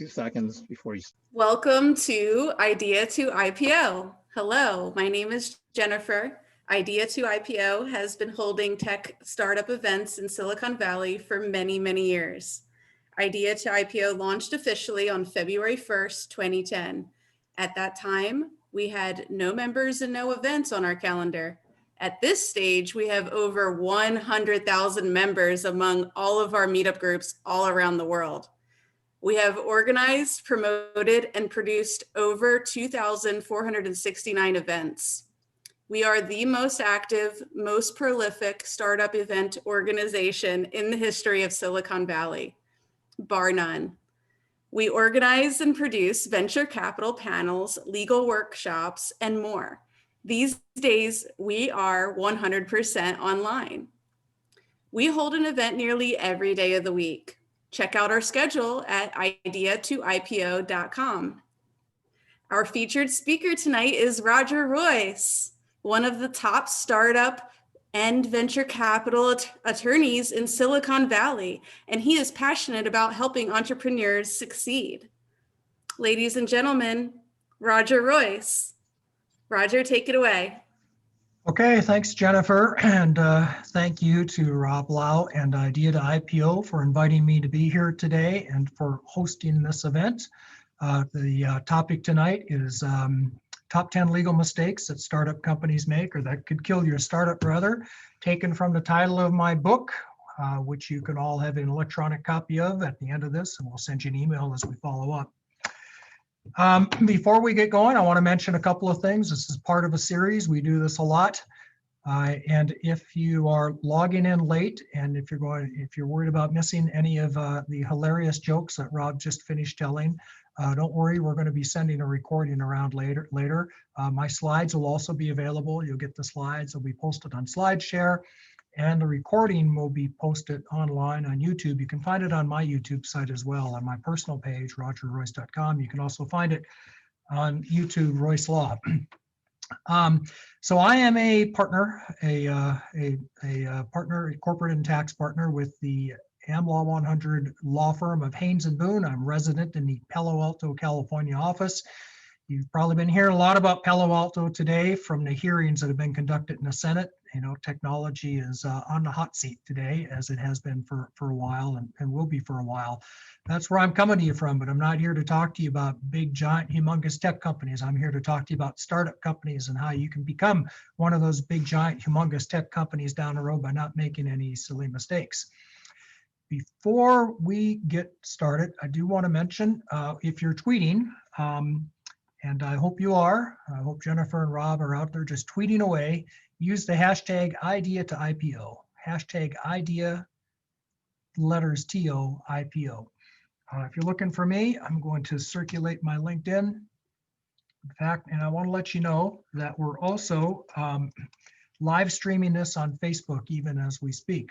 2 seconds before you. Welcome to Idea to IPO. Hello, my name is Jennifer. Idea to IPO has been holding tech startup events in Silicon Valley for many, many years. Idea to IPO launched officially on February 1st, 2010. At that time, we had no members and no events on our calendar. At this stage, we have over 100,000 members among all of our meetup groups all around the world. We have organized, promoted, and produced over 2,469 events. We are the most active, most prolific startup event organization in the history of Silicon Valley, bar none. We organize and produce venture capital panels, legal workshops, and more. These days, we are 100% online. We hold an event nearly every day of the week. Check out our schedule at ideatoipo.com. Our featured speaker tonight is Roger Royse, one of the top startup and venture capital attorneys in Silicon Valley, and he is passionate about helping entrepreneurs succeed. Ladies and gentlemen, Roger Royse. Roger, take it away. Okay, thanks, Jennifer, and thank you to Rob Lau and Idea to IPO for inviting me to be here today and for hosting this event. The topic tonight is top 10 legal mistakes that startup companies make, or that could kill your startup, rather, taken from the title of my book, which you can all have an electronic copy of at the end of this, and we'll send you an email as we follow up. Before we get going, I want to mention a couple of things. This is part of a series. We do this a lot. And if you are logging in late, and if you're worried about missing any of the hilarious jokes that Rob just finished telling, don't worry, we're going to be sending a recording around later. My slides will also be available. You'll get the slides. They'll be posted on SlideShare. And the recording will be posted online on YouTube. You can find it on my YouTube site as well, on my personal page, rogerroyse.com. You can also find it on YouTube, Royce Law. So I am a partner, a partner, a corporate and tax partner with the AmLaw 100 law firm of Haynes and Boone. I'm resident in the Palo Alto, California office. You've probably been hearing a lot about Palo Alto today from the hearings that have been conducted in the Senate. You know, technology is on the hot seat today, as it has been for a while and will be for a while. That's where I'm coming to you from, but I'm not here to talk to you about big, giant, humongous tech companies. I'm here to talk to you about startup companies and how you can become one of those big, giant, humongous tech companies down the road by not making any silly mistakes. Before we get started, I do want to mention, if you're tweeting, and I hope you are. I hope Jennifer and Rob are out there just tweeting away. Use the hashtag Idea to IPO. Hashtag Idea, letters TO, IPO. If you're looking for me, I'm going to circulate my LinkedIn. In fact, and I want to let you know that we're also live streaming this on Facebook even as we speak.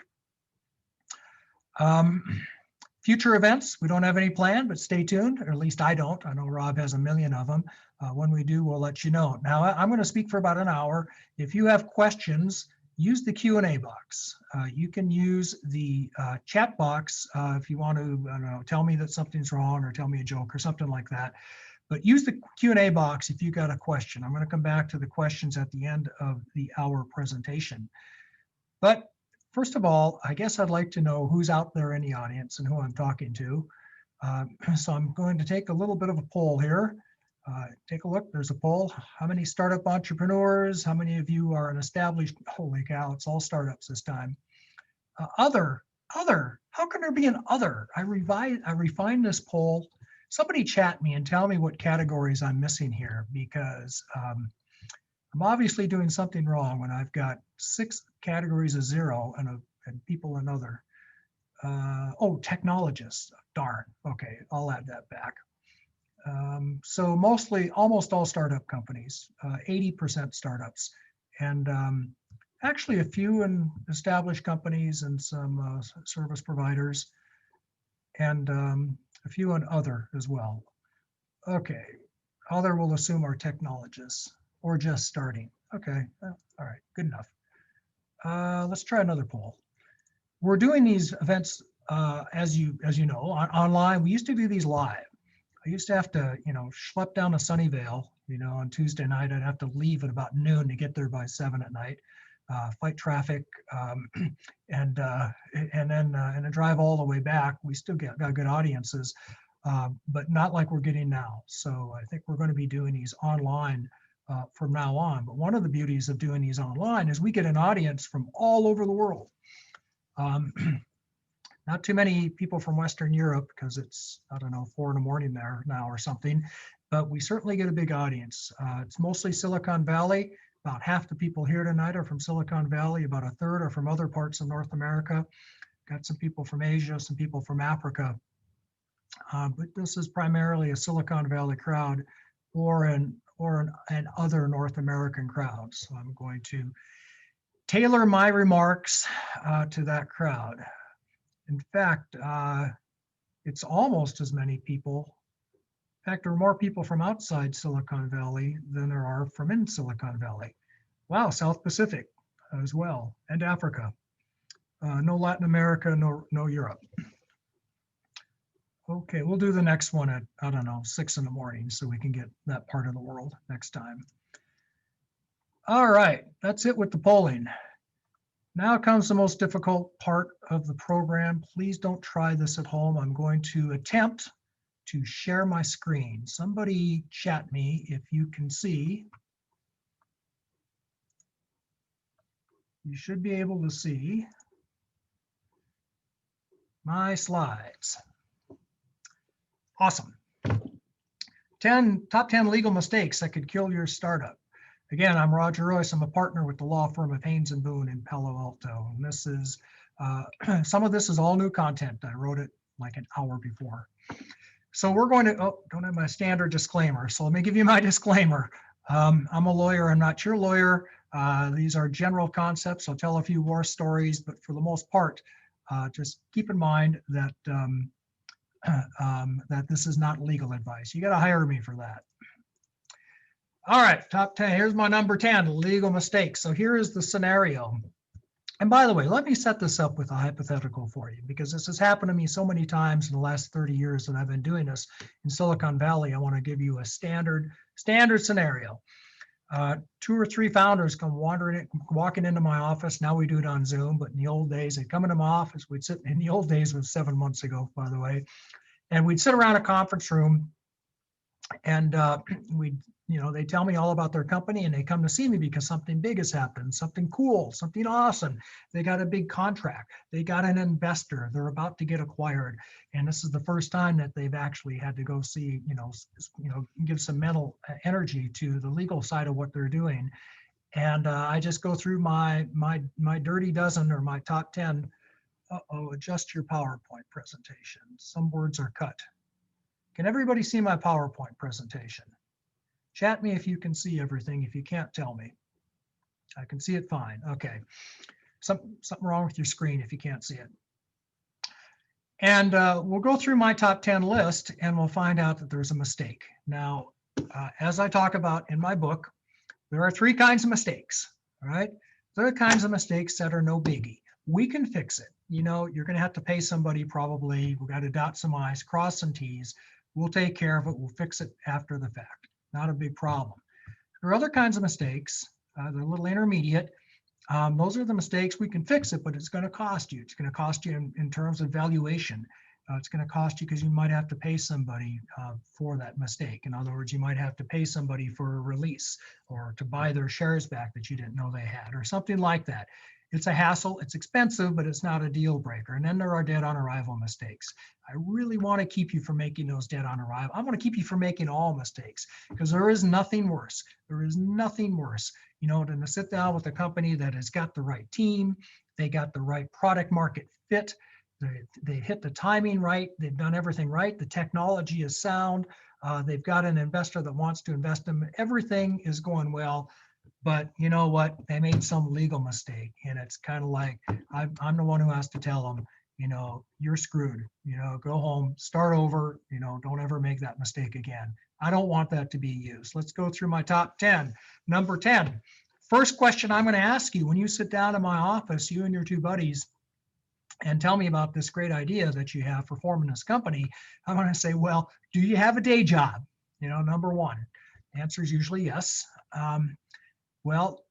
Future events, we don't have any planned, but stay tuned, or at least I don't. I know Rob has a million of them. When we do, we'll let you know. Now, I'm going to speak for about an hour. If you have questions, use the Q&A box. You can use the chat box if you want to tell me that something's wrong or tell me a joke or something like that. But use the Q&A box if you got a question. I'm going to come back to the questions at the end of the hour presentation. But first of all, I guess I'd like to know who's out there in the audience and who I'm talking to. So I'm going to take a little bit of a poll here. Take a look, there's a poll. How many startup entrepreneurs? How many of you are an established, holy cow, it's all startups this time. Other, how can there be an other? I refined this poll. Somebody chat me and tell me what categories I'm missing here, because I'm obviously doing something wrong when I've got 6 categories of 0 and people another. Oh, technologists, darn. Okay, I'll add that back. So almost all startup companies, 80% startups, and actually a few in established companies and some service providers, and a few in other as well. Okay, other will assume are technologists or just starting. Okay, all right, good enough. Let's try another poll. We're doing these events, as you know, online. We used to do these live. I used to have to, schlep down to Sunnyvale, on Tuesday night. I'd have to leave at about noon to get there by 7 at night, fight traffic, and then drive all the way back. We still got good audiences, but not like we're getting now. So I think we're going to be doing these online from now on. But one of the beauties of doing these online is we get an audience from all over the world. Not too many people from Western Europe because it's, I don't know, 4 in the morning there now or something, but we certainly get a big audience. It's mostly Silicon Valley. About half the people here tonight are from Silicon Valley. About a third are from other parts of North America. Got some people from Asia, some people from Africa. But this is primarily a Silicon Valley crowd or an other North American crowd. So I'm going to tailor my remarks to that crowd. In fact, it's almost as many people. In fact, there are more people from outside Silicon Valley than there are from in Silicon Valley. Wow, South Pacific as well, and Africa. No Latin America, no Europe. Okay, we'll do the next one at, I don't know, 6 in the morning so we can get that part of the world next time. All right, that's it with the polling. Now comes the most difficult part of the program. Please don't try this at home. I'm going to attempt to share my screen. Somebody chat me if you can see. You should be able to see my slides. Awesome. Top 10 legal mistakes that could kill your startup. Again, I'm Roger Royse. I'm a partner with the law firm of Haynes and Boone in Palo Alto. And this is, some of this is all new content. I wrote it like an hour before. So we're going to, don't have my standard disclaimer. So let me give you my disclaimer. I'm a lawyer, I'm not your lawyer. These are general concepts. I'll tell a few war stories, but for the most part, just keep in mind that, that this is not legal advice. You got to hire me for that. All right, top 10. Here's my number 10, legal mistakes. So here is the scenario. And by the way, let me set this up with a hypothetical for you, because this has happened to me so many times in the last 30 years that I've been doing this in Silicon Valley. I want to give you a standard scenario. 2 or 3 founders come walking into my office. Now we do it on Zoom, but in the old days, they'd come into my office. We'd sit, in the old days was 7 months ago, by the way, and we'd sit around a conference room, and they tell me all about their company, and they come to see me because something big has happened, something cool, something awesome. They got a big contract. They got an investor. They're about to get acquired. And this is the first time that they've actually had to go see, give some mental energy to the legal side of what they're doing. And I just go through my dirty dozen or my top 10. Adjust your PowerPoint presentation. Some words are cut. Can everybody see my PowerPoint presentation? Chat me if you can see everything. If you can't, tell me. I can see it fine. Okay. Something wrong with your screen if you can't see it. And we'll go through my top 10 list and we'll find out that there's a mistake. Now, as I talk about in my book, there are 3 kinds of mistakes, all right? There are kinds of mistakes that are no biggie. We can fix it. You're going to have to pay somebody probably. We've got to dot some I's, cross some T's. We'll take care of it. We'll fix it after the fact. Not a big problem. There are other kinds of mistakes. They're a little intermediate. Those are the mistakes we can fix it, but it's going to cost you. It's going to cost you in terms of valuation. It's going to cost you because you might have to pay somebody for that mistake. In other words, you might have to pay somebody for a release or to buy their shares back that you didn't know they had or something like that. It's a hassle, it's expensive, but it's not a deal breaker. And then there are dead on arrival mistakes. I really want to keep you from making those dead on arrival. I want to keep you from making all mistakes because there is nothing worse. There is nothing worse, than to sit down with a company that has got the right team, they got the right product market fit, they hit the timing right, they've done everything right, the technology is sound, they've got an investor that wants to invest in them, everything is going well. But you know what? They made some legal mistake, and it's kind of like I'm the one who has to tell them, you're screwed. Go home, start over. Don't ever make that mistake again. I don't want that to be used. Let's go through my top 10. Number 10. First question I'm going to ask you when you sit down in my office, you and your 2 buddies, and tell me about this great idea that you have for forming this company, I'm going to say, well, do you have a day job? Number one. The answer is usually yes. Well,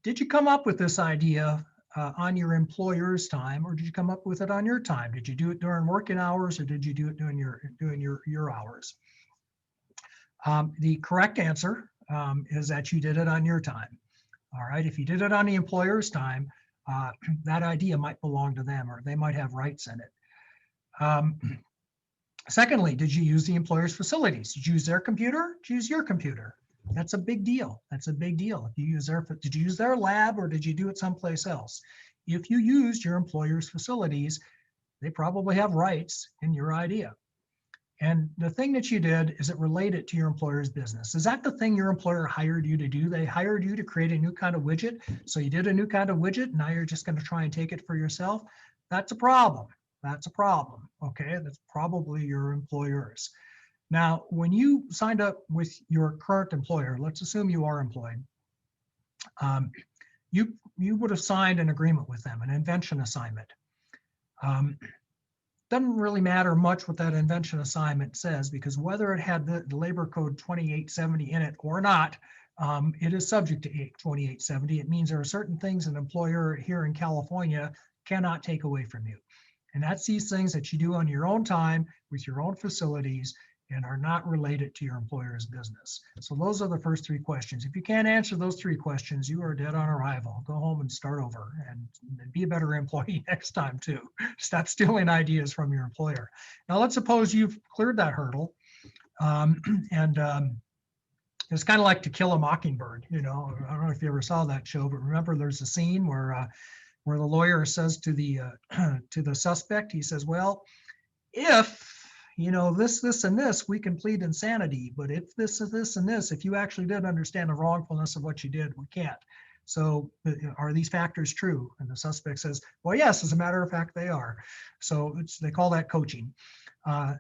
did you come up with this idea on your employer's time, or did you come up with it on your time? Did you do it during working hours, or did you do it during your hours? The correct answer is that you did it on your time. All right. If you did it on the employer's time, that idea might belong to them, or they might have rights in it. Secondly, did you use the employer's facilities? Did you use their computer? Did you use your computer? That's a big deal. That's a big deal. If you use did you use their lab, or did you do it someplace else? If you used your employer's facilities, they probably have rights in your idea. And the thing that you did is it related to your employer's business. Is that the thing your employer hired you to do? They hired you to create a new kind of widget. So you did a new kind of widget. Now you're just going to try and take it for yourself. That's a problem. That's a problem. Okay. That's probably your employer's. Now, when you signed up with your current employer, let's assume you are employed, you would have signed an agreement with them, an invention assignment. Doesn't really matter much what that invention assignment says, because whether it had the labor code 2870 in it or not, it is subject to 2870. It means there are certain things an employer here in California cannot take away from you. And that's these things that you do on your own time with your own facilities and are not related to your employer's business. So those are the first three questions. If you can't answer those three questions, you are dead on arrival. Go home and start over and be a better employee next time too. Stop stealing ideas from your employer. Now let's suppose you've cleared that hurdle, it's kind of like To Kill a Mockingbird. I don't know if you ever saw that show, but remember there's a scene where the lawyer says to the suspect, he says, well, if this, and this, we can plead insanity. But if this, and this, if you actually did understand the wrongfulness of what you did, we can't. So are these factors true? And the suspect says, well, yes, as a matter of fact, they are. So they call that coaching.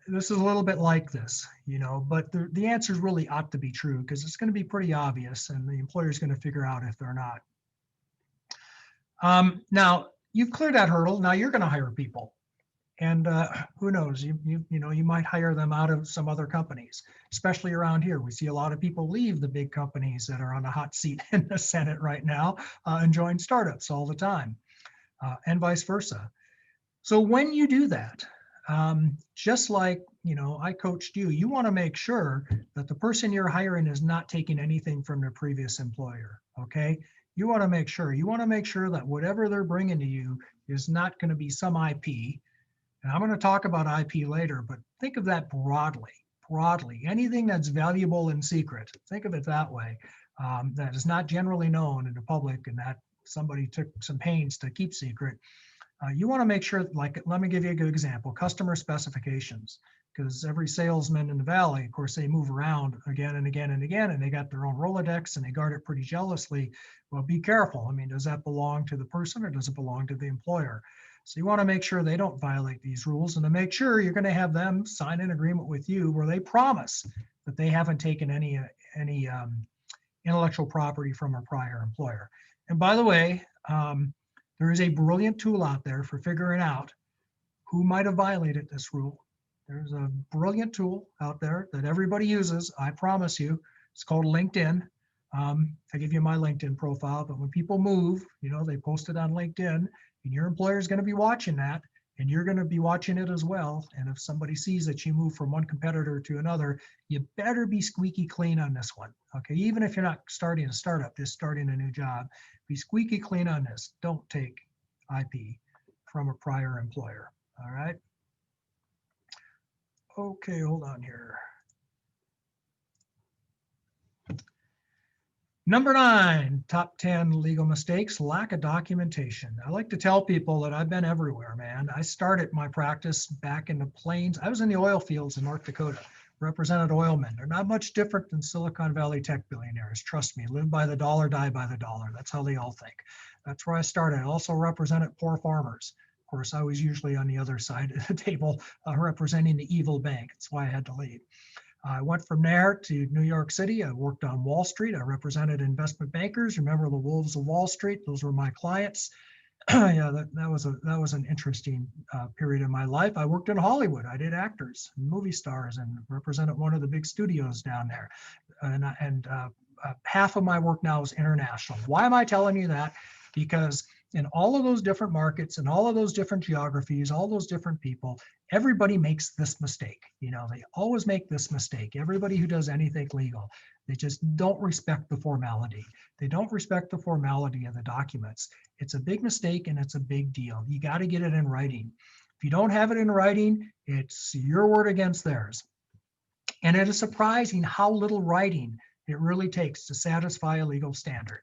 This is a little bit like this, but the answers really ought to be true, because it's going to be pretty obvious, and the employer is going to figure out if they're not. Now, you've cleared that hurdle. Now you're going to hire people. And who knows, you might hire them out of some other companies, especially around here. We see a lot of people leave the big companies that are on the hot seat in the Senate right now and join startups all the time, and vice versa. So when you do that, just like, I coached you, you want to make sure that the person you're hiring is not taking anything from their previous employer, okay? You want to make sure that whatever they're bringing to you is not going to be some IP. And I'm going to talk about IP later, but think of that broadly. Anything that's valuable and secret, think of it that way, that is not generally known in the public and that somebody took some pains to keep secret. You want to make sure, like, let me give you a good example, customer specifications, because every salesman in the Valley, of course, they move around again and again and again, and they got their own Rolodex and they guard it pretty jealously. Well, be careful. I mean, does that belong to the person or does it belong to the employer? So you want to make sure they don't violate these rules, and to make sure you're going to have them sign an agreement with you where they promise that they haven't taken any intellectual property from a prior employer. And by the way, there is a brilliant tool out there for figuring out who might have violated this rule. There's a brilliant tool out there that everybody uses, I promise you. It's called LinkedIn. I give you my LinkedIn profile, but when people move, they post it on LinkedIn, and your employer is going to be watching that, and you're going to be watching it as well. And if somebody sees that you move from one competitor to another, you better be squeaky clean on this one. Okay, even if you're not starting a startup, just starting a new job, be squeaky clean on this. Don't take IP from a prior employer. All right. Okay, hold on here. Number 9, top 10 legal mistakes, lack of documentation. I like to tell people that I've been everywhere, man. I started my practice back in the plains. I was in the oil fields in North Dakota, represented oilmen. They're not much different than Silicon Valley tech billionaires. Trust me, live by the dollar, die by the dollar. That's how they all think. That's where I started. I also represented poor farmers. Of course, I was usually on the other side of the table representing the evil bank. That's why I had to leave. I went from there to New York City. I worked on Wall Street. I represented investment bankers. Remember the wolves of Wall Street? Those were my clients. Yeah, that was an interesting period in my life. I worked in Hollywood. I did actors, movie stars, and represented one of the big studios down there. And half of my work now is international. Why am I telling you that? Because in all of those different markets and all of those different geographies, all those different people, everybody makes this mistake. You know, they always make this mistake. Everybody who does anything legal, they just don't respect the formality. They don't respect the formality of the documents. It's a big mistake and it's a big deal. You got to get it in writing. If you don't have it in writing, it's your word against theirs. And it is surprising how little writing it really takes to satisfy a legal standard.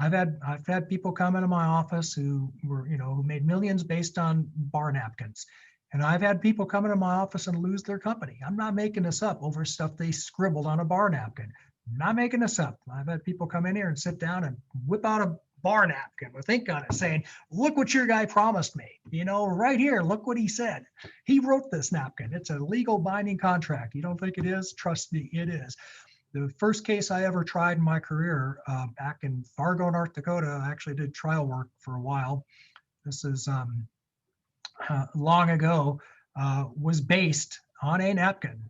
I've had people come into my office who were, you know, who made millions based on bar napkins. And I've had people come into my office and lose their company. I'm not making this up over stuff they scribbled on a bar napkin. I'm not making this up. I've had people come in here and sit down and whip out a bar napkin with ink on it saying, look what your guy promised me. You know, right here, look what he said. He wrote this napkin. It's a legal binding contract. You don't think it is? Trust me, it is. The first case I ever tried in my career back in Fargo, North Dakota, I actually did trial work for a while. This is long ago, was based on a napkin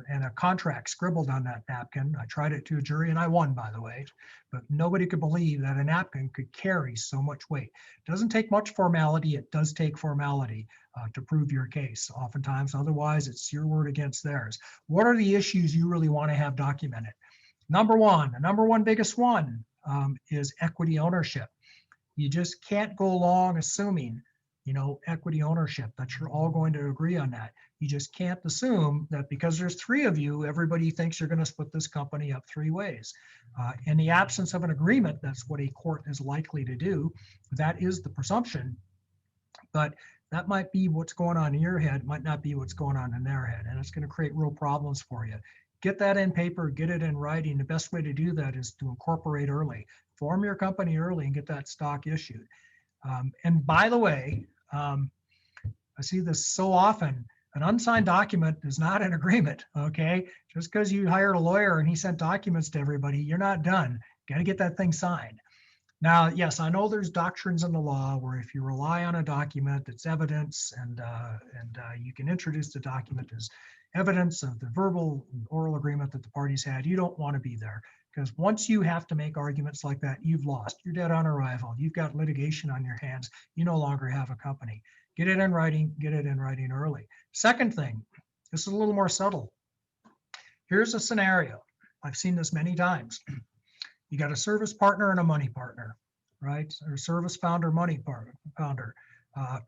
and a contract scribbled on that napkin. I tried it to a jury and I won, by the way, but nobody could believe that a napkin could carry so much weight. It doesn't take much formality. It does take formality to prove your case. Oftentimes, otherwise, it's your word against theirs. What are the issues you really want to have documented? The number one biggest one is equity ownership. You just can't go along assuming, you know, equity ownership, that you're all going to agree on that. You just can't assume that because there's three of you, everybody thinks you're going to split this company up three ways. In the absence of an agreement, that's what a court is likely to do. That is the presumption, but that might be what's going on in your head, might not be what's going on in their head, and it's going to create real problems for you. Get that in paper, get it in writing. The best way to do that is to incorporate early. Form your company early and get that stock issued. And by the way, I see this so often. An unsigned document is not an agreement, okay? Just because you hired a lawyer and he sent documents to everybody, you're not done. Got to get that thing signed. Now, yes, I know there's doctrines in the law where if you rely on a document that's evidence and you can introduce the document as evidence of the verbal and oral agreement that the parties had, you don't want to be there. Because once you have to make arguments like that, you've lost. You're dead on arrival. You've got litigation on your hands. You no longer have a company. Get it in writing, get it in writing early. Second thing, this is a little more subtle. Here's a scenario. I've seen this many times. You got a service partner and a money partner, right? Or service founder, money founder.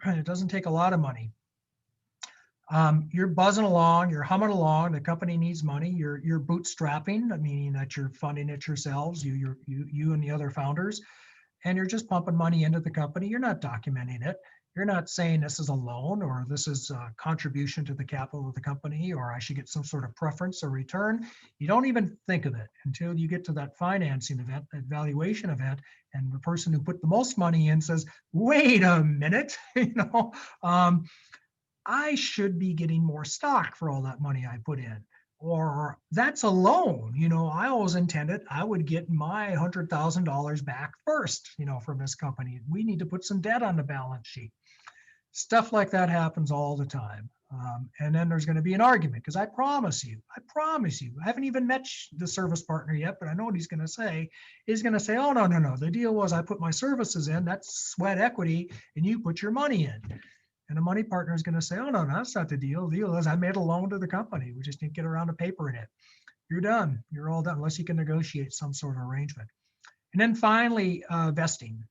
It doesn't take a lot of money. You're buzzing along, you're humming along. The company needs money. You're bootstrapping, meaning that you're funding it yourselves, you and the other founders, and you're just pumping money into the company. You're not documenting it. You're not saying this is a loan or this is a contribution to the capital of the company or I should get some sort of preference or return. You don't even think of it until you get to that financing event, that valuation event, and the person who put the most money in says, "Wait a minute, I should be getting more stock for all that money I put in." Or that's a loan. I always intended I would get my $100,000 back first, from this company. We need to put some debt on the balance sheet. Stuff like that happens all the time. And then there's going to be an argument because I promise you, I haven't even met the service partner yet, but I know what he's going to say. He's going to say, "Oh, no. The deal was I put my services in, that's sweat equity, and you put your money in." And the money partner is going to say, "Oh, no, that's not the deal. The deal is I made a loan to the company. We just didn't get around to papering it." You're done. You're all done unless you can negotiate some sort of arrangement. And then finally, vesting.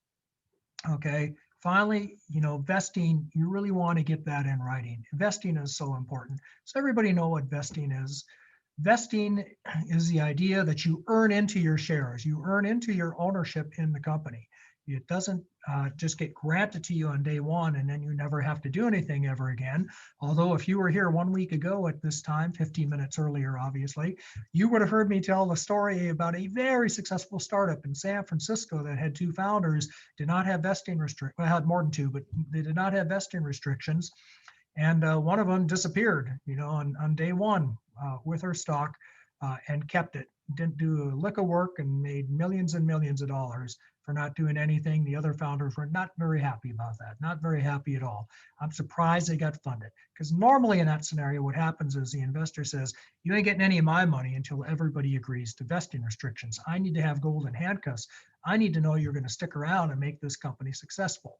Okay. Finally, vesting, you really want to get that in writing. Vesting is so important. So everybody know what vesting is. Vesting is the idea that you earn into your shares. You earn into your ownership in the company. It doesn't just get granted to you on day one and then you never have to do anything ever again. Although if you were here 1 week ago at this time, 15 minutes earlier, obviously, you would have heard me tell the story about a very successful startup in San Francisco that had two founders, did not have vesting restrictions. Well, had more than two, but they did not have vesting restrictions. And one of them disappeared, on day one with her stock. and kept it. Didn't do a lick of work and made millions and millions of dollars for not doing anything. The other founders were not very happy about that, not very happy at all. I'm surprised they got funded, because normally in that scenario, what happens is the investor says, you ain't getting any of my money until everybody agrees to vesting restrictions. I need to have golden handcuffs. I need to know you're going to stick around and make this company successful.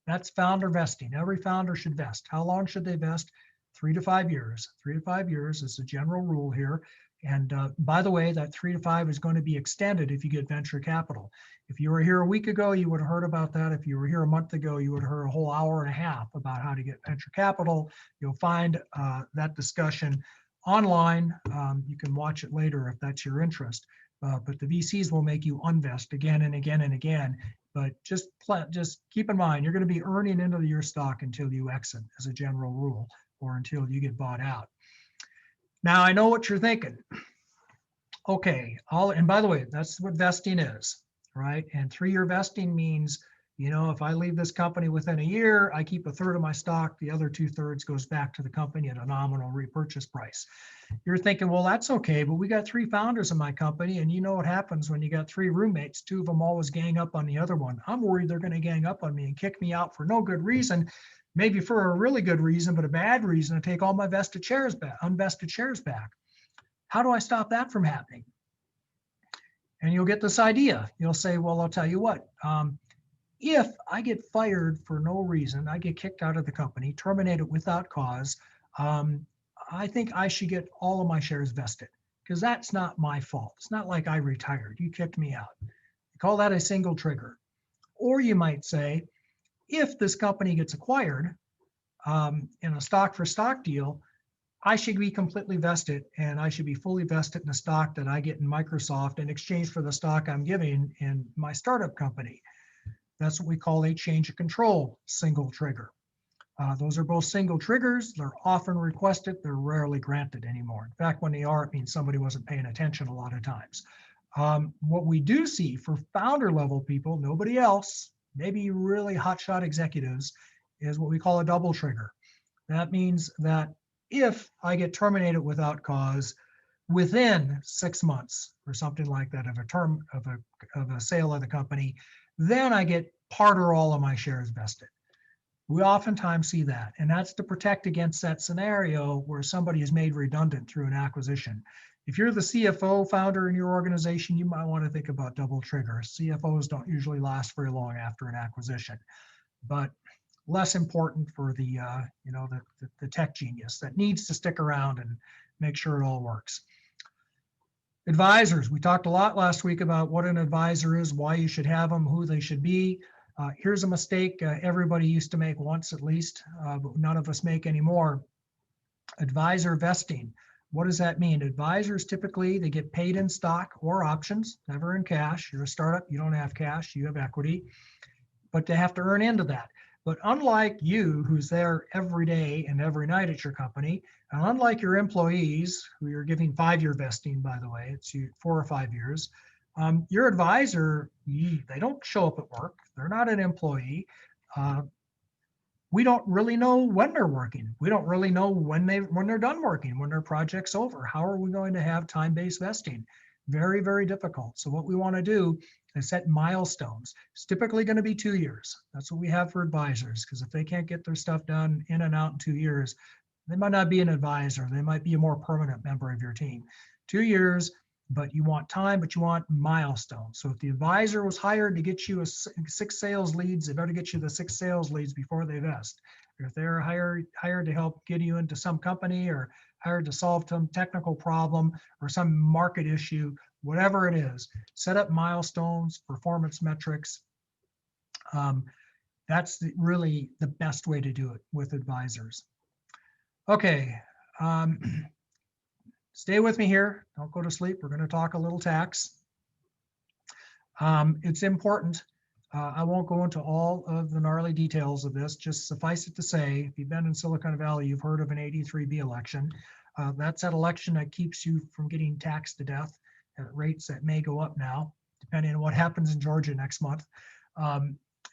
That's founder vesting. Every founder should vest. How long should they vest? 3 to 5 years. 3 to 5 years is the general rule here. And by the way, that 3 to 5 is going to be extended if you get venture capital. If you were here a week ago, you would have heard about that. If you were here a month ago, you would have heard a whole hour and a half about how to get venture capital. You'll find that discussion online. You can watch it later if that's your interest. But the VCs will make you unvest again and again and again. But just keep in mind, you're going to be earning into your stock until you exit as a general rule, or until you get bought out. Now, I know what you're thinking. Okay, and by the way, that's what vesting is, right? And 3-year vesting means, if I leave this company within a year, I keep 1/3 of my stock, the other 2/3 goes back to the company at a nominal repurchase price. You're thinking, well, that's okay, but we got 3 founders in my company, and you know what happens when you got 3 roommates, 2 of them always gang up on the other one. I'm worried they're going to gang up on me and kick me out for no good reason, maybe for a really good reason, but a bad reason, to take all my unvested shares back. How do I stop that from happening? And you'll get this idea. You'll say, well, I'll tell you what, if I get fired for no reason, I get kicked out of the company, terminated without cause, I think I should get all of my shares vested, because that's not my fault. It's not like I retired. You kicked me out. You call that a single trigger. Or you might say, if this company gets acquired in a stock for stock deal, I should be completely vested, and I should be fully vested in the stock that I get in Microsoft in exchange for the stock I'm giving in my startup company. That's what we call a change of control single trigger. Those are both single triggers. They're often requested. They're rarely granted anymore. In fact, when they are, it means somebody wasn't paying attention a lot of times. What we do see for founder level people, nobody else, maybe really hotshot executives, is what we call a double trigger. That means that if I get terminated without cause within 6 months or something like that of a term of a sale of the company, then I get part or all of my shares vested. We oftentimes see that, and that's to protect against that scenario where somebody is made redundant through an acquisition. If you're the CFO founder in your organization, you might want to think about double trigger. CFOs don't usually last very long after an acquisition, but less important for the tech genius that needs to stick around and make sure it all works. Advisors, we talked a lot last week about what an advisor is, why you should have them, who they should be. Here's a mistake everybody used to make once at least, but none of us make anymore. Advisor vesting. What does that mean? Advisors typically, they get paid in stock or options, never in cash. You're a startup, you don't have cash, you have equity, but they have to earn into that. But unlike you, who's there every day and every night at your company, and unlike your employees, who you're giving 5-year vesting, by the way, it's 4 or 5 years, your advisor, they don't show up at work. They're not an employee. We don't really know when they're working. We don't really know when they're done working, when their project's over. How are we going to have time-based vesting? Very, very difficult. So what we want to do is set milestones. It's typically going to be 2 years. That's what we have for advisors, because if they can't get their stuff done in and out in 2 years, they might not be an advisor. They might be a more permanent member of your team. 2 years, but you want time, but you want milestones. So if the advisor was hired to get you 6 sales leads, they better get you the 6 sales leads before they vest. Or if they're hired to help get you into some company, or hired to solve some technical problem or some market issue, whatever it is, set up milestones, performance metrics. That's really the best way to do it with advisors. Okay, stay with me here. Don't go to sleep. We're going to talk a little tax. It's important. I won't go into all of the gnarly details of this. Just suffice it to say, if you've been in Silicon Valley, you've heard of an 83B election. That's that election that keeps you from getting taxed to death at rates that may go up now, depending on what happens in Georgia next month.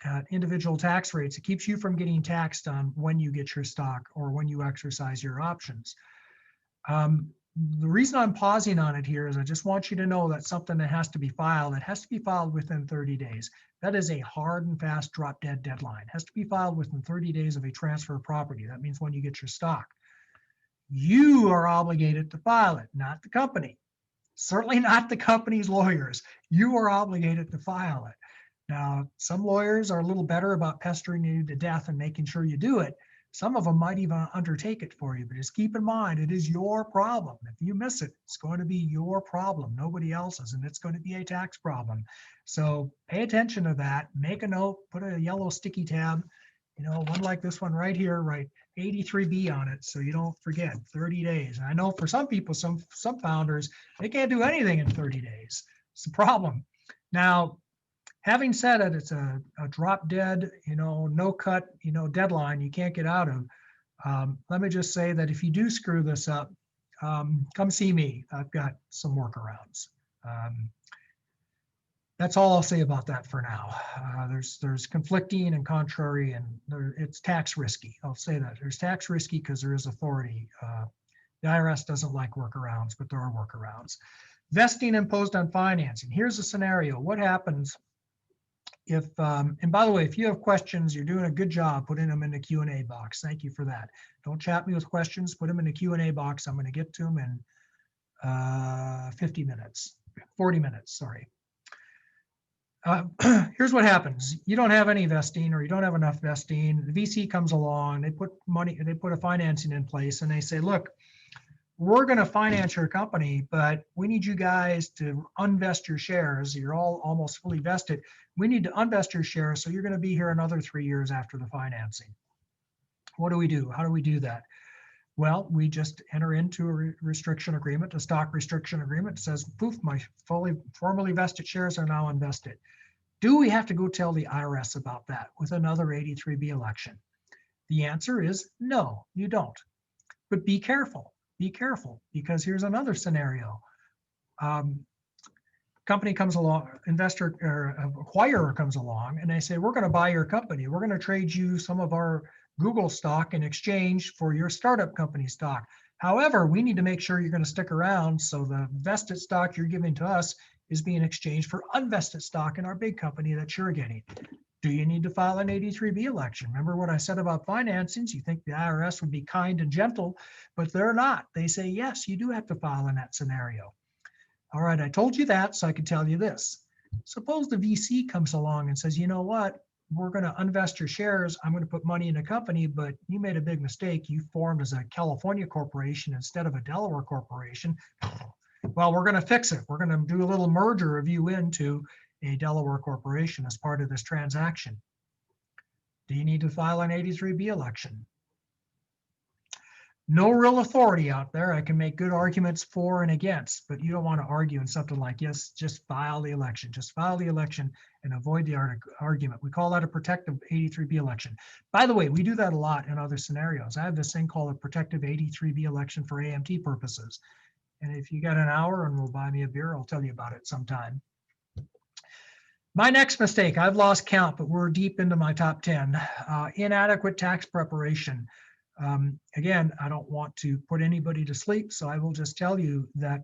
At individual tax rates, it keeps you from getting taxed on when you get your stock or when you exercise your options. The reason I'm pausing on it here is I just want you to know that's something that has to be filed. It has to be filed within 30 days. That is a hard and fast drop dead deadline. It has to be filed within 30 days of a transfer of property. That means when you get your stock. You are obligated to file it, not the company. Certainly not the company's lawyers. You are obligated to file it. Now, some lawyers are a little better about pestering you to death and making sure you do it. Some of them might even undertake it for you, but just keep in mind, it is your problem. If you miss it, it's going to be your problem, nobody else's, and it's going to be a tax problem. So pay attention to that, make a note, put a yellow sticky tab, one like this one right here, write 83B on it so you don't forget. 30 days. And I know for some people, some founders, they can't do anything in 30 days. It's a problem. Now, having said it, it's a drop dead, no cut, deadline you can't get out of. Let me just say that if you do screw this up, come see me. I've got some workarounds. That's all I'll say about that for now. There's conflicting and contrary, and it's tax risky. I'll say that. There's tax risky because there is authority. The IRS doesn't like workarounds, but there are workarounds. Vesting imposed on financing. Here's a scenario. What happens if, and by the way, if you have questions, you're doing a good job putting them in the Q&A box. Thank you for that. Don't chat me with questions, put them in the Q&A box. I'm going to get to them in 50 minutes, 40 minutes, sorry. Here's what happens. You don't have any vesting, or you don't have enough vesting. The VC comes along, they put money, they put a financing in place, and they say, look, we're going to finance your company, but we need you guys to unvest your shares. You're all almost fully vested. We need to unvest your shares, so you're going to be here another 3 years after the financing. What do we do? How do we do that? Well, we just enter into a restriction agreement, a stock restriction agreement. It says, poof, my formally vested shares are now unvested. Do we have to go tell the IRS about that with another 83B election? The answer is no, you don't. But be careful, because here's another scenario. Company comes along, investor or acquirer comes along, and they say, we're going to buy your company. We're going to trade you some of our Google stock in exchange for your startup company stock. However, we need to make sure you're going to stick around, so the vested stock you're giving to us is being exchanged for unvested stock in our big company that you're getting. Do you need to file an 83B election? Remember what I said about financings? You think the IRS would be kind and gentle, but they're not. They say, yes, you do have to file in that scenario. All right, I told you that so I can tell you this. Suppose the VC comes along and says, you know what? We're going to invest your shares. I'm going to put money in a company, but you made a big mistake. You formed as a California corporation instead of a Delaware corporation. Well, we're going to fix it. We're going to do a little merger of you into a Delaware corporation as part of this transaction. Do you need to file an 83B election? No real authority out there. I can make good arguments for and against, but you don't want to argue in something like, yes, just file the election. Just file the election and avoid the argument. We call that a protective 83B election. By the way, we do that a lot in other scenarios. I have this thing called a protective 83B election for AMT purposes. And if you got an hour and will buy me a beer, I'll tell you about it sometime. My next mistake, I've lost count, but we're deep into my top 10. Inadequate tax preparation. Again, I don't want to put anybody to sleep, so I will just tell you that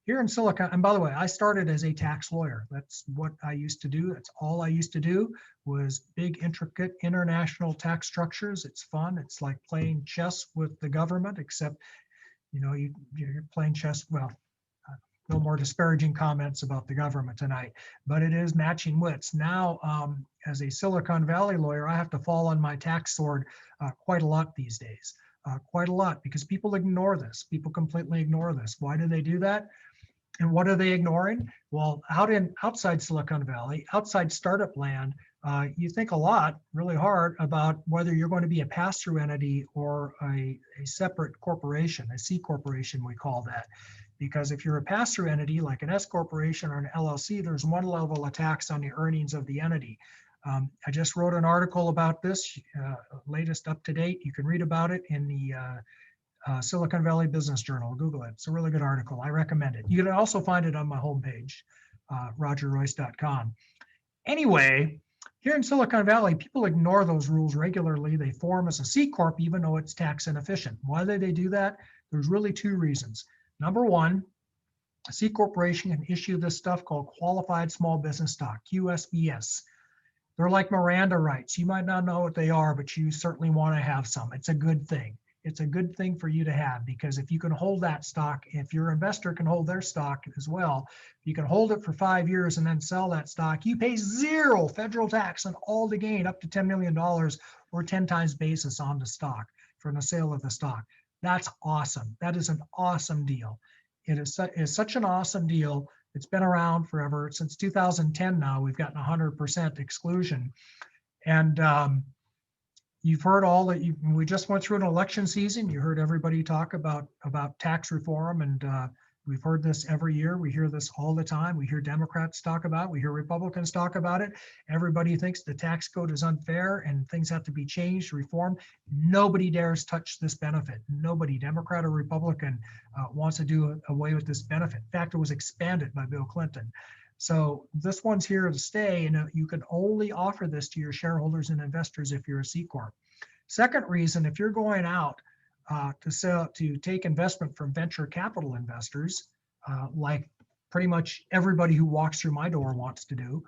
here in Silicon, and by the way, I started as a tax lawyer. That's what I used to do. That's all I used to do was big, intricate international tax structures. It's fun. It's like playing chess with the government, except, you're playing chess. Well, no more disparaging comments about the government tonight, but it is matching wits. Now, as a Silicon Valley lawyer, I have to fall on my tax sword quite a lot these days, quite a lot, because people ignore this. People completely ignore this. Why do they do that? And what are they ignoring? Well, outside Silicon Valley, outside startup land, you think a lot, really hard, about whether you're going to be a pass-through entity or a separate corporation, a C corporation, we call that. Because if you're a pass-through entity, like an S corporation or an LLC, there's one level of tax on the earnings of the entity. I just wrote an article about this, latest up to date. You can read about it in the Silicon Valley Business Journal. Google it. It's a really good article. I recommend it. You can also find it on my homepage, rogerroyse.com. Anyway, here in Silicon Valley, people ignore those rules regularly. They form as a C Corp, even though it's tax inefficient. Why do they do that? There's really two reasons. Number one, a C corporation can issue this stuff called qualified small business stock, QSBS. They're like Miranda rights. You might not know what they are, but you certainly want to have some. It's a good thing. It's a good thing for you to have, because if you can hold that stock, if your investor can hold their stock as well, you can hold it for 5 years and then sell that stock, you pay 0 federal tax on all the gain up to $10 million or 10 times basis on the stock from the sale of the stock. That's awesome. That is an awesome deal. It is such an awesome deal. It's been around forever. Since 2010 now, we've gotten 100% exclusion. And you've heard all that. We just went through an election season. You heard everybody talk about tax reform, and we've heard this every year. We hear this all the time. We hear Democrats talk about it. We hear Republicans talk about it. Everybody thinks the tax code is unfair and things have to be changed, reformed. Nobody dares touch this benefit. Nobody, Democrat or Republican, wants to do away with this benefit. In fact, it was expanded by Bill Clinton. So this one's here to stay, and you can only offer this to your shareholders and investors if you're a C Corp. Second reason, if you're going out to take investment from venture capital investors, like pretty much everybody who walks through my door wants to do,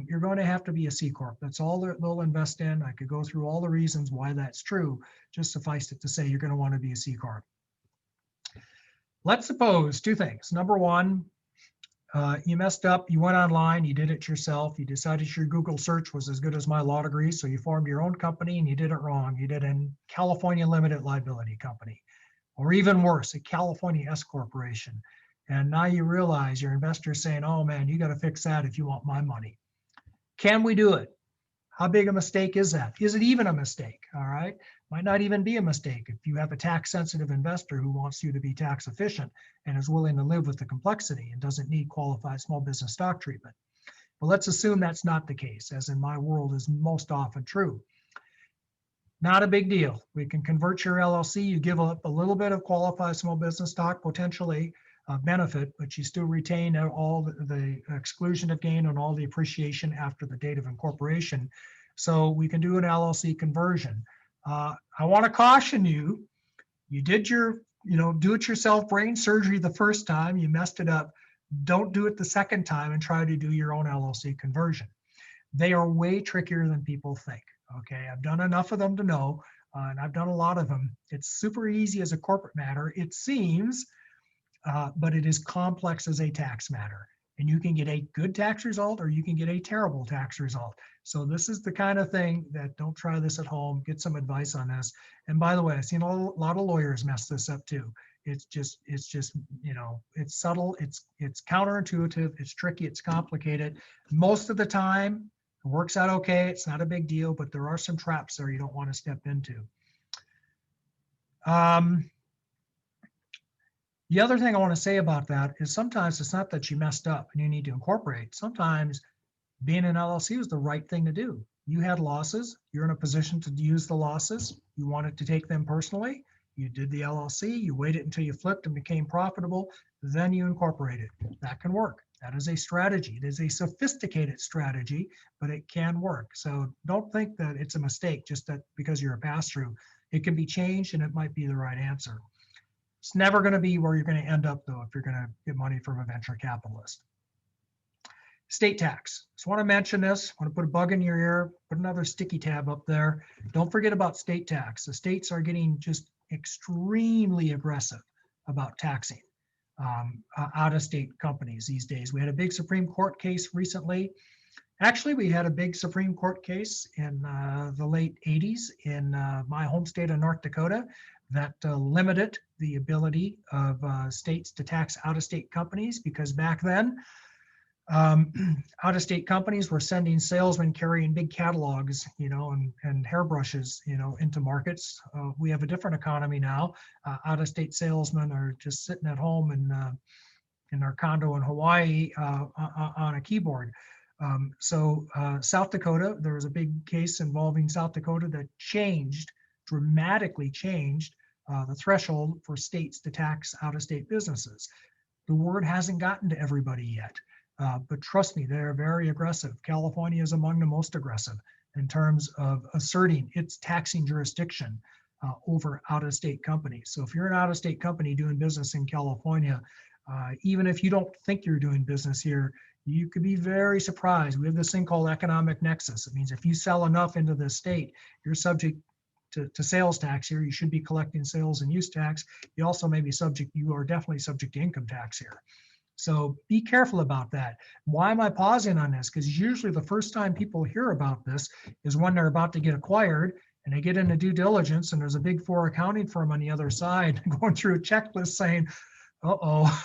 you're going to have to be a C Corp. That's all they'll invest in. I could go through all the reasons why that's true. Just suffice it to say, you're going to want to be a C Corp. Let's suppose two things. Number one, you messed up, you went online, you did it yourself, you decided your Google search was as good as my law degree, so you formed your own company and you did it wrong. You did a California limited liability company, or even worse, a California S corporation. And now you realize your investor's saying, oh man, you got to fix that if you want my money. Can we do it? How big a mistake is that? Is it even a mistake? All right. Might not even be a mistake if you have a tax sensitive investor who wants you to be tax efficient and is willing to live with the complexity and doesn't need qualified small business stock treatment. But let's assume that's not the case, as in my world is most often true. Not a big deal. We can convert your LLC. You give up a little bit of qualified small business stock, potentially benefit, but you still retain all the exclusion of gain and all the appreciation after the date of incorporation. So we can do an LLC conversion. I want to caution you, you did your, do-it-yourself brain surgery the first time, you messed it up. Don't do it the second time and try to do your own LLC conversion. They are way trickier than people think. Okay, I've done enough of them to know, and I've done a lot of them. It's super easy as a corporate matter, it seems, but it is complex as a tax matter. And you can get a good tax result or you can get a terrible tax result. So this is the kind of thing that don't try this at home, get some advice on this. And by the way, I've seen a lot of lawyers mess this up too. It's just, it's subtle, it's counterintuitive, it's tricky, it's complicated. Most of the time, it works out okay. It's not a big deal, but there are some traps there you don't want to step into. The other thing I want to say about that is sometimes it's not that you messed up and you need to incorporate. Sometimes being an LLC was the right thing to do. You had losses. You're in a position to use the losses. You wanted to take them personally. You did the LLC. You waited until you flipped and became profitable. Then you incorporated. That can work. That is a strategy. It is a sophisticated strategy, but it can work. So don't think that it's a mistake just that because you're a pass-through. It can be changed and it might be the right answer. It's never going to be where you're going to end up, though, if you're going to get money from a venture capitalist. State tax. Just want to mention this. Want to put a bug in your ear, put another sticky tab up there. Don't forget about state tax. The states are getting just extremely aggressive about taxing out-of-state companies these days. We had a big Supreme Court case recently. Actually, we had a big Supreme Court case in the late 80s in my home state of North Dakota that limited the ability of states to tax out-of-state companies, because back then, out-of-state companies were sending salesmen carrying big catalogs, and hairbrushes, into markets. We have a different economy now. Out-of-state salesmen are just sitting at home in our condo in Hawaii on a keyboard. South Dakota, there was a big case involving South Dakota that dramatically changed the threshold for states to tax out-of-state businesses. The word hasn't gotten to everybody yet, but trust me, they're very aggressive. California is among the most aggressive in terms of asserting its taxing jurisdiction over out-of-state companies. So if you're an out-of-state company doing business in California, even if you don't think you're doing business here, you could be very surprised. We have this thing called economic nexus. It means if you sell enough into the state, you're subject to sales tax here. You should be collecting sales and use tax. You also may be subject, you are definitely subject to income tax here. So be careful about that. Why am I pausing on this? Because usually the first time people hear about this is when they're about to get acquired and they get into due diligence and there's a big four accounting firm on the other side going through a checklist saying, uh-oh.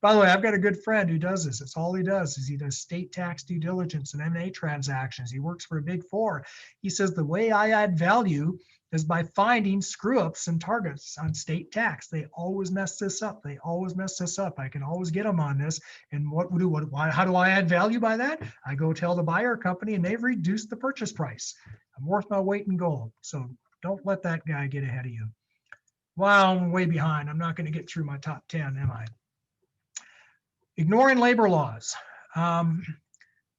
By the way, I've got a good friend who does this. It's all he does is he does state tax due diligence and M&A transactions. He works for a big four. He says the way I add value is by finding screw ups and targets on state tax. They always mess this up. They always mess this up. I can always get them on this. And how do I add value by that? I go tell the buyer company and they've reduced the purchase price. I'm worth my weight in gold. So don't let that guy get ahead of you. Wow, I'm way behind. I'm not going to get through my top 10, am I? Ignoring labor laws.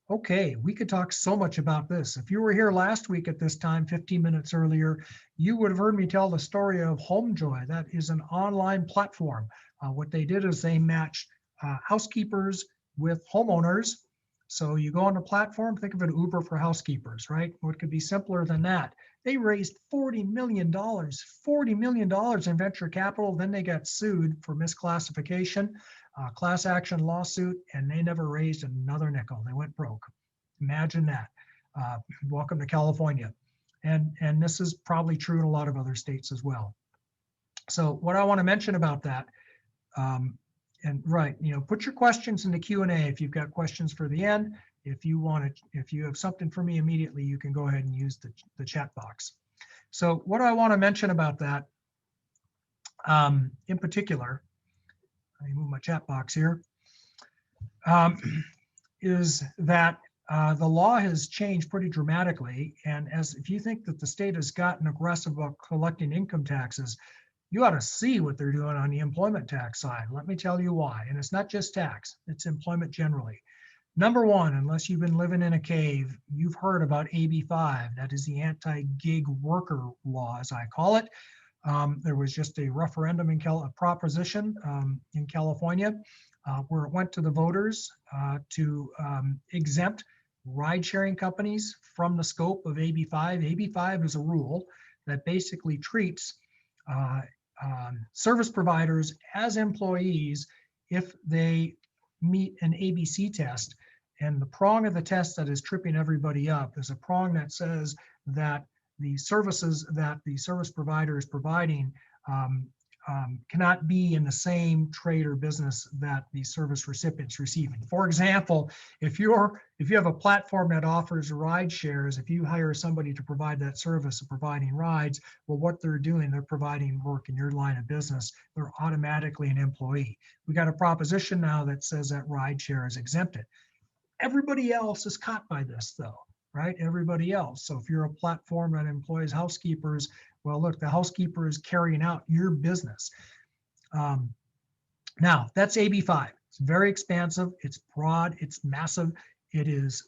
Okay, we could talk so much about this. If you were here last week at this time, 15 minutes earlier, you would have heard me tell the story of HomeJoy. That is an online platform. What they did is they matched housekeepers with homeowners. So you go on the platform, think of it Uber for housekeepers, right? What could be simpler than that? They raised $40 million in venture capital. Then they got sued for misclassification, class action lawsuit, and they never raised another nickel. They went broke. Imagine that. Welcome to California. And this is probably true in a lot of other states as well. So what I want to mention about that, and right, put your questions in the Q&A if you've got questions for the end. If you have something for me immediately, you can go ahead and use the chat box. So what I want to mention about that, in particular, let me move my chat box here, is that the law has changed pretty dramatically. And if you think that the state has gotten aggressive about collecting income taxes, you ought to see what they're doing on the employment tax side. Let me tell you why. And it's not just tax, it's employment generally. Number one, unless you've been living in a cave, you've heard about AB 5. That is the anti-gig worker law, as I call it. There was just a referendum a proposition in California where it went to the voters to exempt ride-sharing companies from the scope of AB 5. AB 5 is a rule that basically treats service providers as employees if they meet an ABC test. And the prong of the test that is tripping everybody up is a prong that says that the services that the service provider is providing cannot be in the same trade or business that the service recipient's receiving. For example, if you have a platform that offers ride shares, if you hire somebody to provide that service of providing rides, well, what they're doing, they're providing work in your line of business. They're automatically an employee. We got a proposition now that says that ride share is exempted. Everybody else is caught by this though, right? Everybody else. So if you're a platform that employs housekeepers, well, look, the housekeeper is carrying out your business. Now, that's AB 5. It's very expansive. It's broad. It's massive. It is.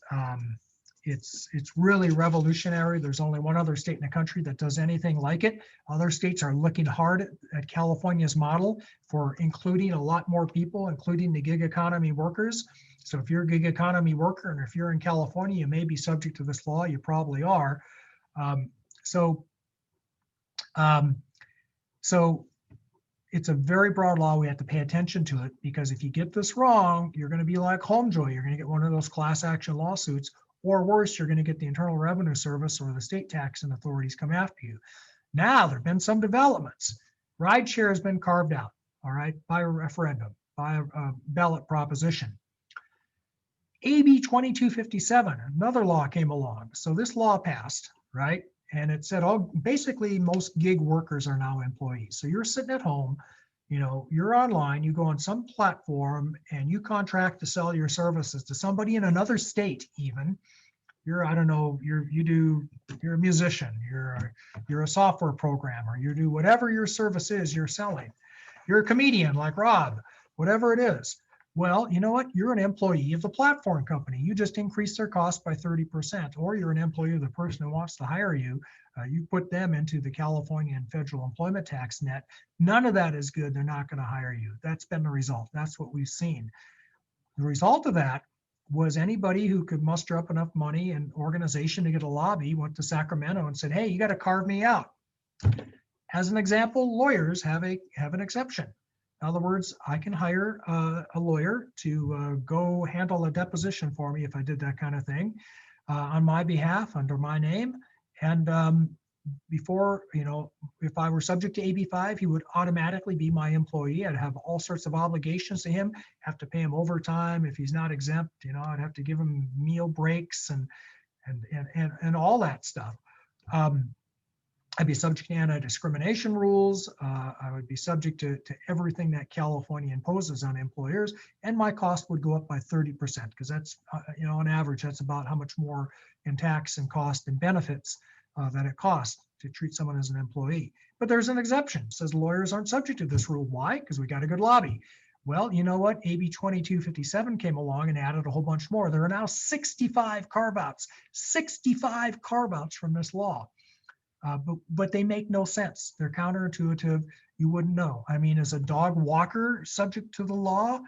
It's really revolutionary. There's only one other state in the country that does anything like it. Other states are looking hard at California's model for including a lot more people, including the gig economy workers. So if you're a gig economy worker and if you're in California, you may be subject to this law. You probably are. So it's a very broad law. We have to pay attention to it because if you get this wrong, you're going to be like HomeJoy. You're going to get one of those class action lawsuits, or worse, you're going to get the Internal Revenue Service or the state taxing authorities come after you. Now, there have been some developments. Rideshare has been carved out, all right, by a referendum, by a ballot proposition. AB 2257, another law came along. So this law passed, right? And it said, oh, basically most gig workers are now employees. So you're sitting at home, you're online, you go on some platform and you contract to sell your services to somebody in another state even. You're a musician, you're a software programmer, you do whatever your service is you're selling. You're a comedian like Rob, whatever it is. Well, you know what? You're an employee of the platform company. You just increased their cost by 30%, or you're an employee of the person who wants to hire you. You put them into the California and federal employment tax net. None of that is good. They're not going to hire you. That's been the result. That's what we've seen. The result of that was anybody who could muster up enough money and organization to get a lobby went to Sacramento and said, hey, you got to carve me out. As an example, lawyers have an exception. In other words, I can hire a lawyer to go handle a deposition for me if I did that kind of thing on my behalf under my name. And before, if I were subject to AB5, he would automatically be my employee. I'd have all sorts of obligations to him, have to pay him overtime. If he's not exempt, I'd have to give him meal breaks and all that stuff. I'd be subject to anti-discrimination rules. I would be subject to everything that California imposes on employers, and my cost would go up by 30% because that's, on average, that's about how much more in tax and cost and benefits that it costs to treat someone as an employee. But there's an exception. It says lawyers aren't subject to this rule. Why? Because we got a good lobby. Well, you know what? AB 2257 came along and added a whole bunch more. There are now 65 carve-outs from this law. But they make no sense. They're counterintuitive. You wouldn't know. I mean, is a dog walker subject to the law?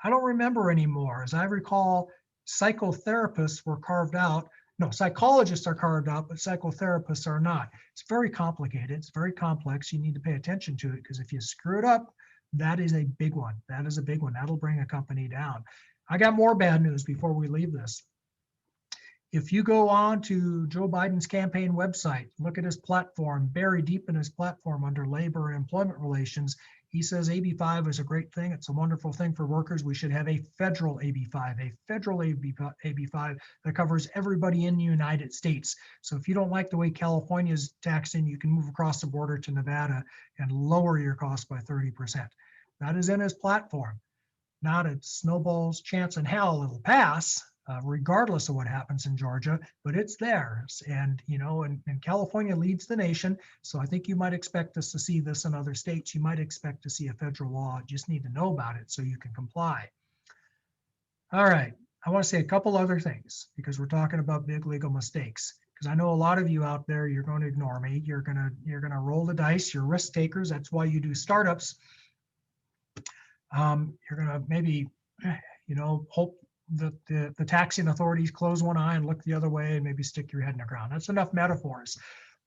I don't remember anymore. As I recall, psychotherapists were carved out. No, psychologists are carved out, but psychotherapists are not. It's very complicated. It's very complex. You need to pay attention to it because if you screw it up, that is a big one. That is a big one. That'll bring a company down. I got more bad news before we leave this. If you go on to Joe Biden's campaign website, look at his platform, buried deep in his platform under labor and employment relations, he says AB5 is a great thing. It's a wonderful thing for workers. We should have a federal AB5 that covers everybody in the United States. So if you don't like the way California is taxing, you can move across the border to Nevada and lower your cost by 30%. That is in his platform. Not a snowball's chance in hell it'll pass, regardless of what happens in Georgia, but it's theirs. And, and California leads the nation. So I think you might expect us to see this in other states. You might expect to see a federal law. You just need to know about it so you can comply. All right. I want to say a couple other things because we're talking about big legal mistakes. Because I know a lot of you out there, you're going to ignore me. You're going to roll the dice. You're risk takers. That's why you do startups. You're going to maybe, hope that the taxing authorities close one eye and look the other way and maybe stick your head in the ground. That's enough metaphors.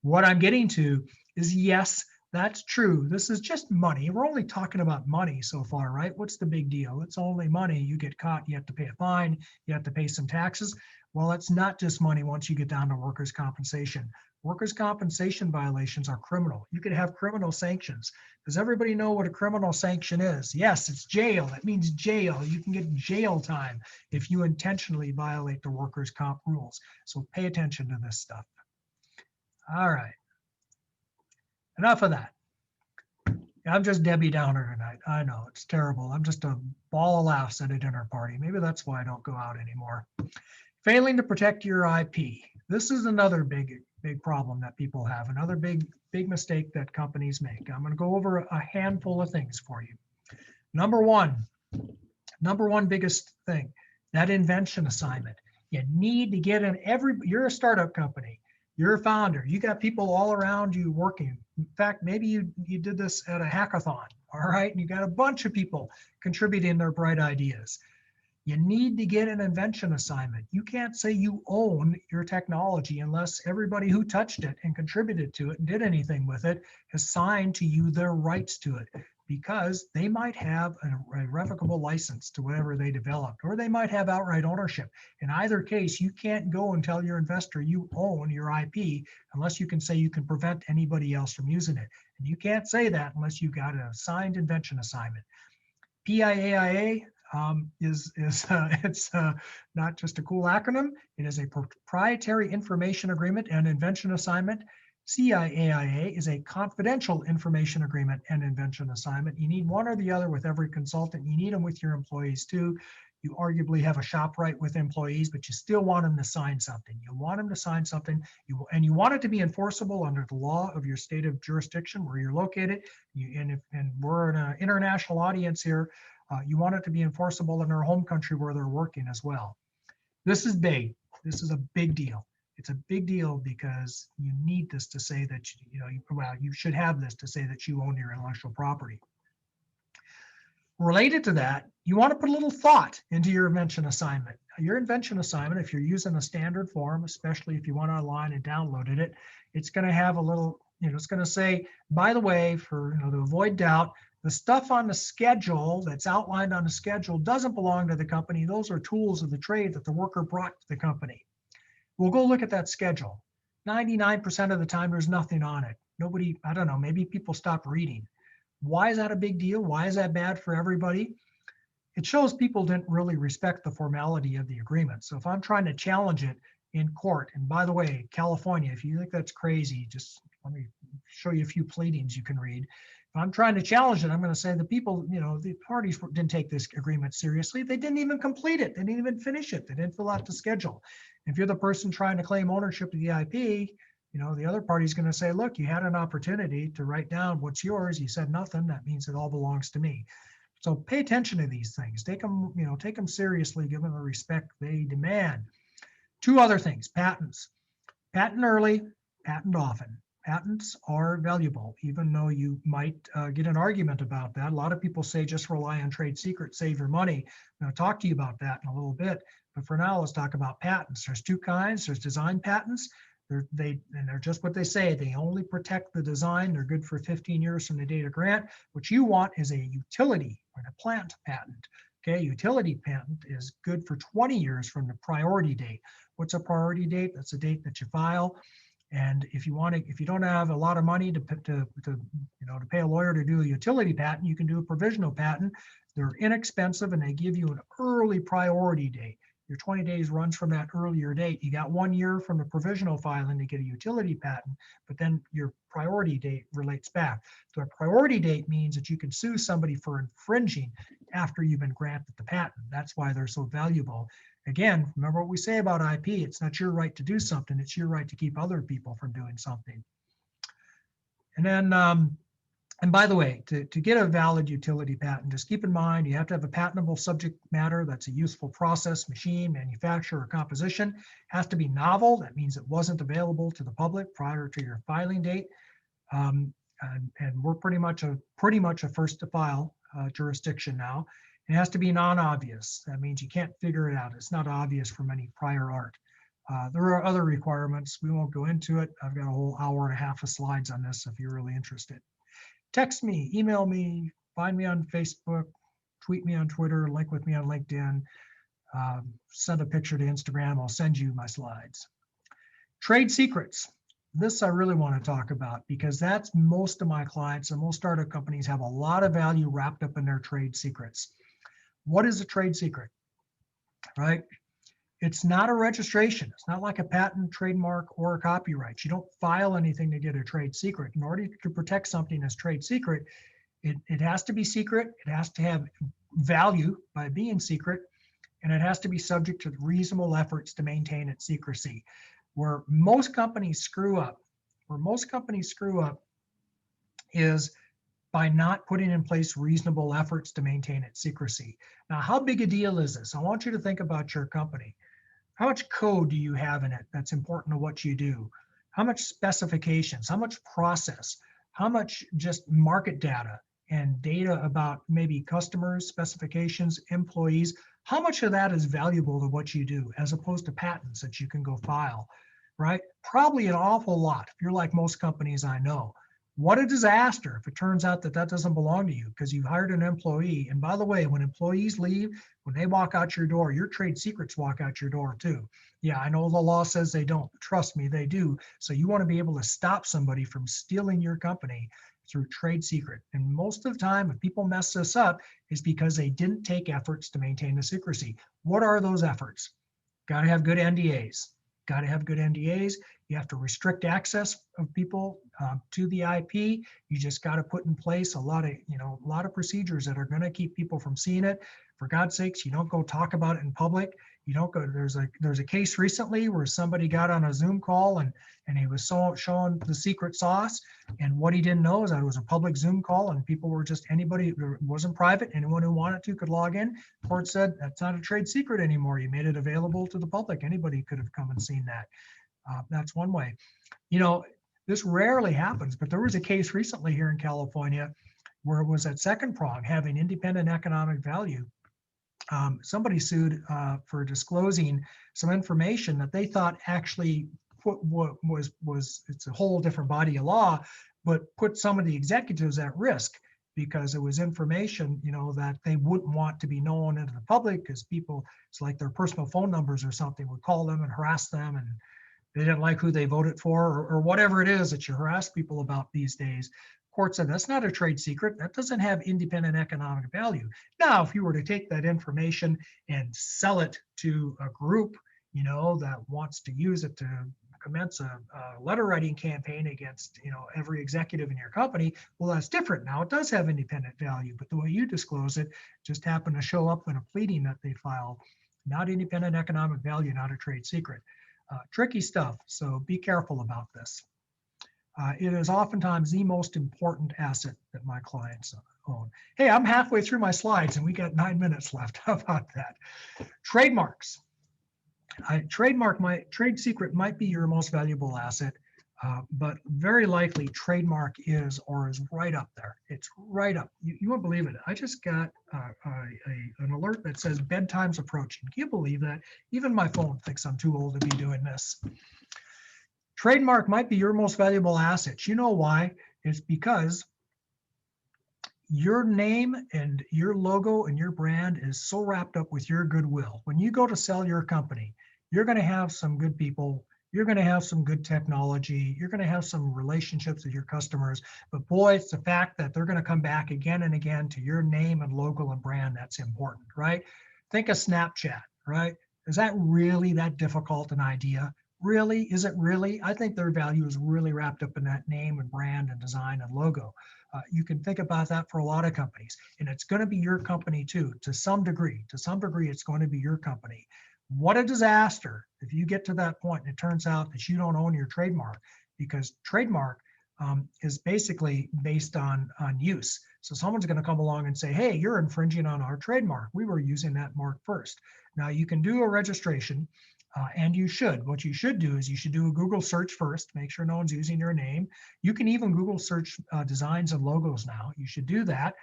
What I'm getting to is, yes, that's true. This is just money. We're only talking about money so far, right? What's the big deal? It's only money. You get caught, you have to pay a fine, you have to pay some taxes. Well, it's not just money once you get down to workers' compensation. Workers' compensation violations are criminal. You could have criminal sanctions. Does everybody know what a criminal sanction is? Yes, it's jail. That means jail. You can get jail time if you intentionally violate the workers' comp rules. So pay attention to this stuff. All right. Enough of that. I'm just Debbie Downer tonight. I know, it's terrible. I'm just a ball of laughs at a dinner party. Maybe that's why I don't go out anymore. Failing to protect your IP. This is another big problem that people have, another big mistake that companies make. I'm going to go over a handful of things for you. Number one biggest thing, that invention assignment. You need to get in you're a startup company, you're a founder, you got people all around you working. In fact, maybe you did this at a hackathon, all right? And you got a bunch of people contributing their bright ideas. You need to get an invention assignment. You can't say you own your technology unless everybody who touched it and contributed to it and did anything with it has signed to you their rights to it, because they might have a irrevocable license to whatever they developed, or they might have outright ownership. In either case, you can't go and tell your investor you own your IP unless you can say you can prevent anybody else from using it. And you can't say that unless you got a signed invention assignment. PIAIA, it's not just a cool acronym. It is a proprietary information agreement and invention assignment. CIAIA is a confidential information agreement and invention assignment. You need one or the other with every consultant. You need them with your employees too. You arguably have a shop right with employees, but you still want them to sign something. You want them to sign something, and you want it to be enforceable under the law of your state of jurisdiction where you're located. And we're in an international audience here. You want it to be enforceable in their home country where they're working as well. This is big. This is a big deal. It's a big deal because you need this to say that, you should have this to say that you own your intellectual property. Related to that, you want to put a little thought into your invention assignment. Your invention assignment, if you're using a standard form, especially if you went online and downloaded it, it's going to have a little, it's going to say, by the way, for, to avoid doubt, the stuff on the schedule that's outlined on the schedule doesn't belong to the company. Those are tools of the trade that the worker brought to the company. We'll go look at that schedule. 99% of the time, there's nothing on it. Nobody, I don't know, maybe people stop reading. Why is that a big deal? Why is that bad for everybody? It shows people didn't really respect the formality of the agreement. So if I'm trying to challenge it in court, and by the way, California, if you think that's crazy, just let me show you a few pleadings you can read. If I'm trying to challenge it, I'm going to say the people, the parties didn't take this agreement seriously. They didn't even complete it. They didn't even finish it. They didn't fill out the schedule. If you're the person trying to claim ownership of the IP, the other party's going to say, look, you had an opportunity to write down what's yours. You said nothing. That means it all belongs to me. So pay attention to these things. Take them, take them seriously. Give them the respect they demand. Two other things: patents. Patent early, patent often. Patents are valuable, even though you might get an argument about that. A lot of people say just rely on trade secrets, save your money. I'm going to talk to you about that in a little bit. But for now, let's talk about patents. There's two kinds. There's design patents. They're just what they say. They only protect the design. They're good for 15 years from the date of grant. What you want is a utility or a plant patent. Okay, utility patent is good for 20 years from the priority date. What's a priority date? That's the date that you file. And if you don't have a lot of money to pay a lawyer to do a utility patent, you can do a provisional patent. They're inexpensive and they give you an early priority date. Your 20 days runs from that earlier date. You got 1 year from the provisional filing to get a utility patent, but then your priority date relates back. So a priority date means that you can sue somebody for infringing after you've been granted the patent. That's why they're so valuable. Again, remember what we say about IP. It's not your right to do something. It's your right to keep other people from doing something. And then, and by the way, to get a valid utility patent, just keep in mind, you have to have a patentable subject matter. That's a useful process, machine, manufacture, or composition. It has to be novel. That means it wasn't available to the public prior to your filing date. And we're pretty much a first to file jurisdiction now. It has to be non-obvious. That means you can't figure it out. It's not obvious from any prior art. There are other requirements. We won't go into it. I've got a whole hour and a half of slides on this if you're really interested. Text me, email me, find me on Facebook, tweet me on Twitter, link with me on LinkedIn, send a picture to Instagram. I'll send you my slides. Trade secrets. This I really want to talk about because that's most of my clients and most startup companies have a lot of value wrapped up in their trade secrets. What is a trade secret, right? It's not a registration. It's not like a patent, trademark, or a copyright. You don't file anything to get a trade secret. In order to protect something as trade secret, it has to be secret. It has to have value by being secret, and it has to be subject to reasonable efforts to maintain its secrecy. Where most companies screw up is by not putting in place reasonable efforts to maintain its secrecy. Now, how big a deal is this? I want you to think about your company. How much code do you have in it that's important to what you do? How much specifications? How much process? How much just market data and data about maybe customers, specifications, employees? How much of that is valuable to what you do as opposed to patents that you can go file, right? Probably an awful lot if you're like most companies I know. What a disaster if it turns out that doesn't belong to you because you hired an employee. And by the way, when employees leave, when they walk out your door, your trade secrets walk out your door too. Yeah, I know the law says they don't. Trust me, they do. So you want to be able to stop somebody from stealing your company through trade secret. And most of the time, if people mess this up, is because they didn't take efforts to maintain the secrecy. What are those efforts? Got to have good NDAs. Got to have good NDAs. You have to restrict access of people to the IP. You just got to put in place a lot of procedures that are going to keep people from seeing it. For God's sakes, you don't go talk about it in public. You don't go, there's a case recently where somebody got on a Zoom call and he was showing the secret sauce. And what he didn't know is that it was a public Zoom call and people were just, anybody, it wasn't private. Anyone who wanted to could log in. Court said, that's not a trade secret anymore. You made it available to the public. Anybody could have come and seen that. That's one way. You know, this rarely happens, but there was a case recently here in California where it was that second prong, having independent economic value. Somebody sued for disclosing some information that they thought actually was it's a whole different body of law, but put some of the executives at risk because it was information, you know, that they wouldn't want to be known into the public because people, it's like their personal phone numbers or something, would call them and harass them, and they didn't like who they voted for, or whatever it is that you harass people about these days. Court said that's not a trade secret. That doesn't have independent economic value. Now, if you were to take that information and sell it to a group, you know, that wants to use it to commence a letter writing campaign against, you know, every executive in your company, well, that's different. Now it does have independent value, but the way you disclose it just happened to show up in a pleading that they filed. Not independent economic value, not a trade secret. Tricky stuff, so be careful about this. It is oftentimes the most important asset that my clients own. Hey, I'm halfway through my slides and we got 9 minutes left. How about that? Trademarks. Trade secret might be your most valuable asset, but very likely trademark is right up there. It's right up. You won't believe it. I just got an alert that says bedtime's approaching. Can you believe that? Even my phone thinks I'm too old to be doing this. Trademark might be your most valuable asset. You know why? It's because your name and your logo and your brand is so wrapped up with your goodwill. When you go to sell your company, you're going to have some good people. You're going to have some good technology. You're going to have some relationships with your customers. But boy, it's the fact that they're going to come back again and again to your name and logo and brand that's important, right? Think of Snapchat, right? Is that really that difficult an idea? Really? Is it really? I think their value is really wrapped up in that name and brand and design and logo. You can think about that for a lot of companies, and it's going to be your company too, to some degree. To some degree, it's going to be your company. What a disaster if you get to that point and it turns out that you don't own your trademark, because trademark is basically based on use. So someone's going to come along and say, hey, you're infringing on our trademark. We were using that mark first. Now you can do a registration. And you should. What you should do is you should do a Google search first, make sure no one's using your name. You can even Google search designs and logos now. You should do that.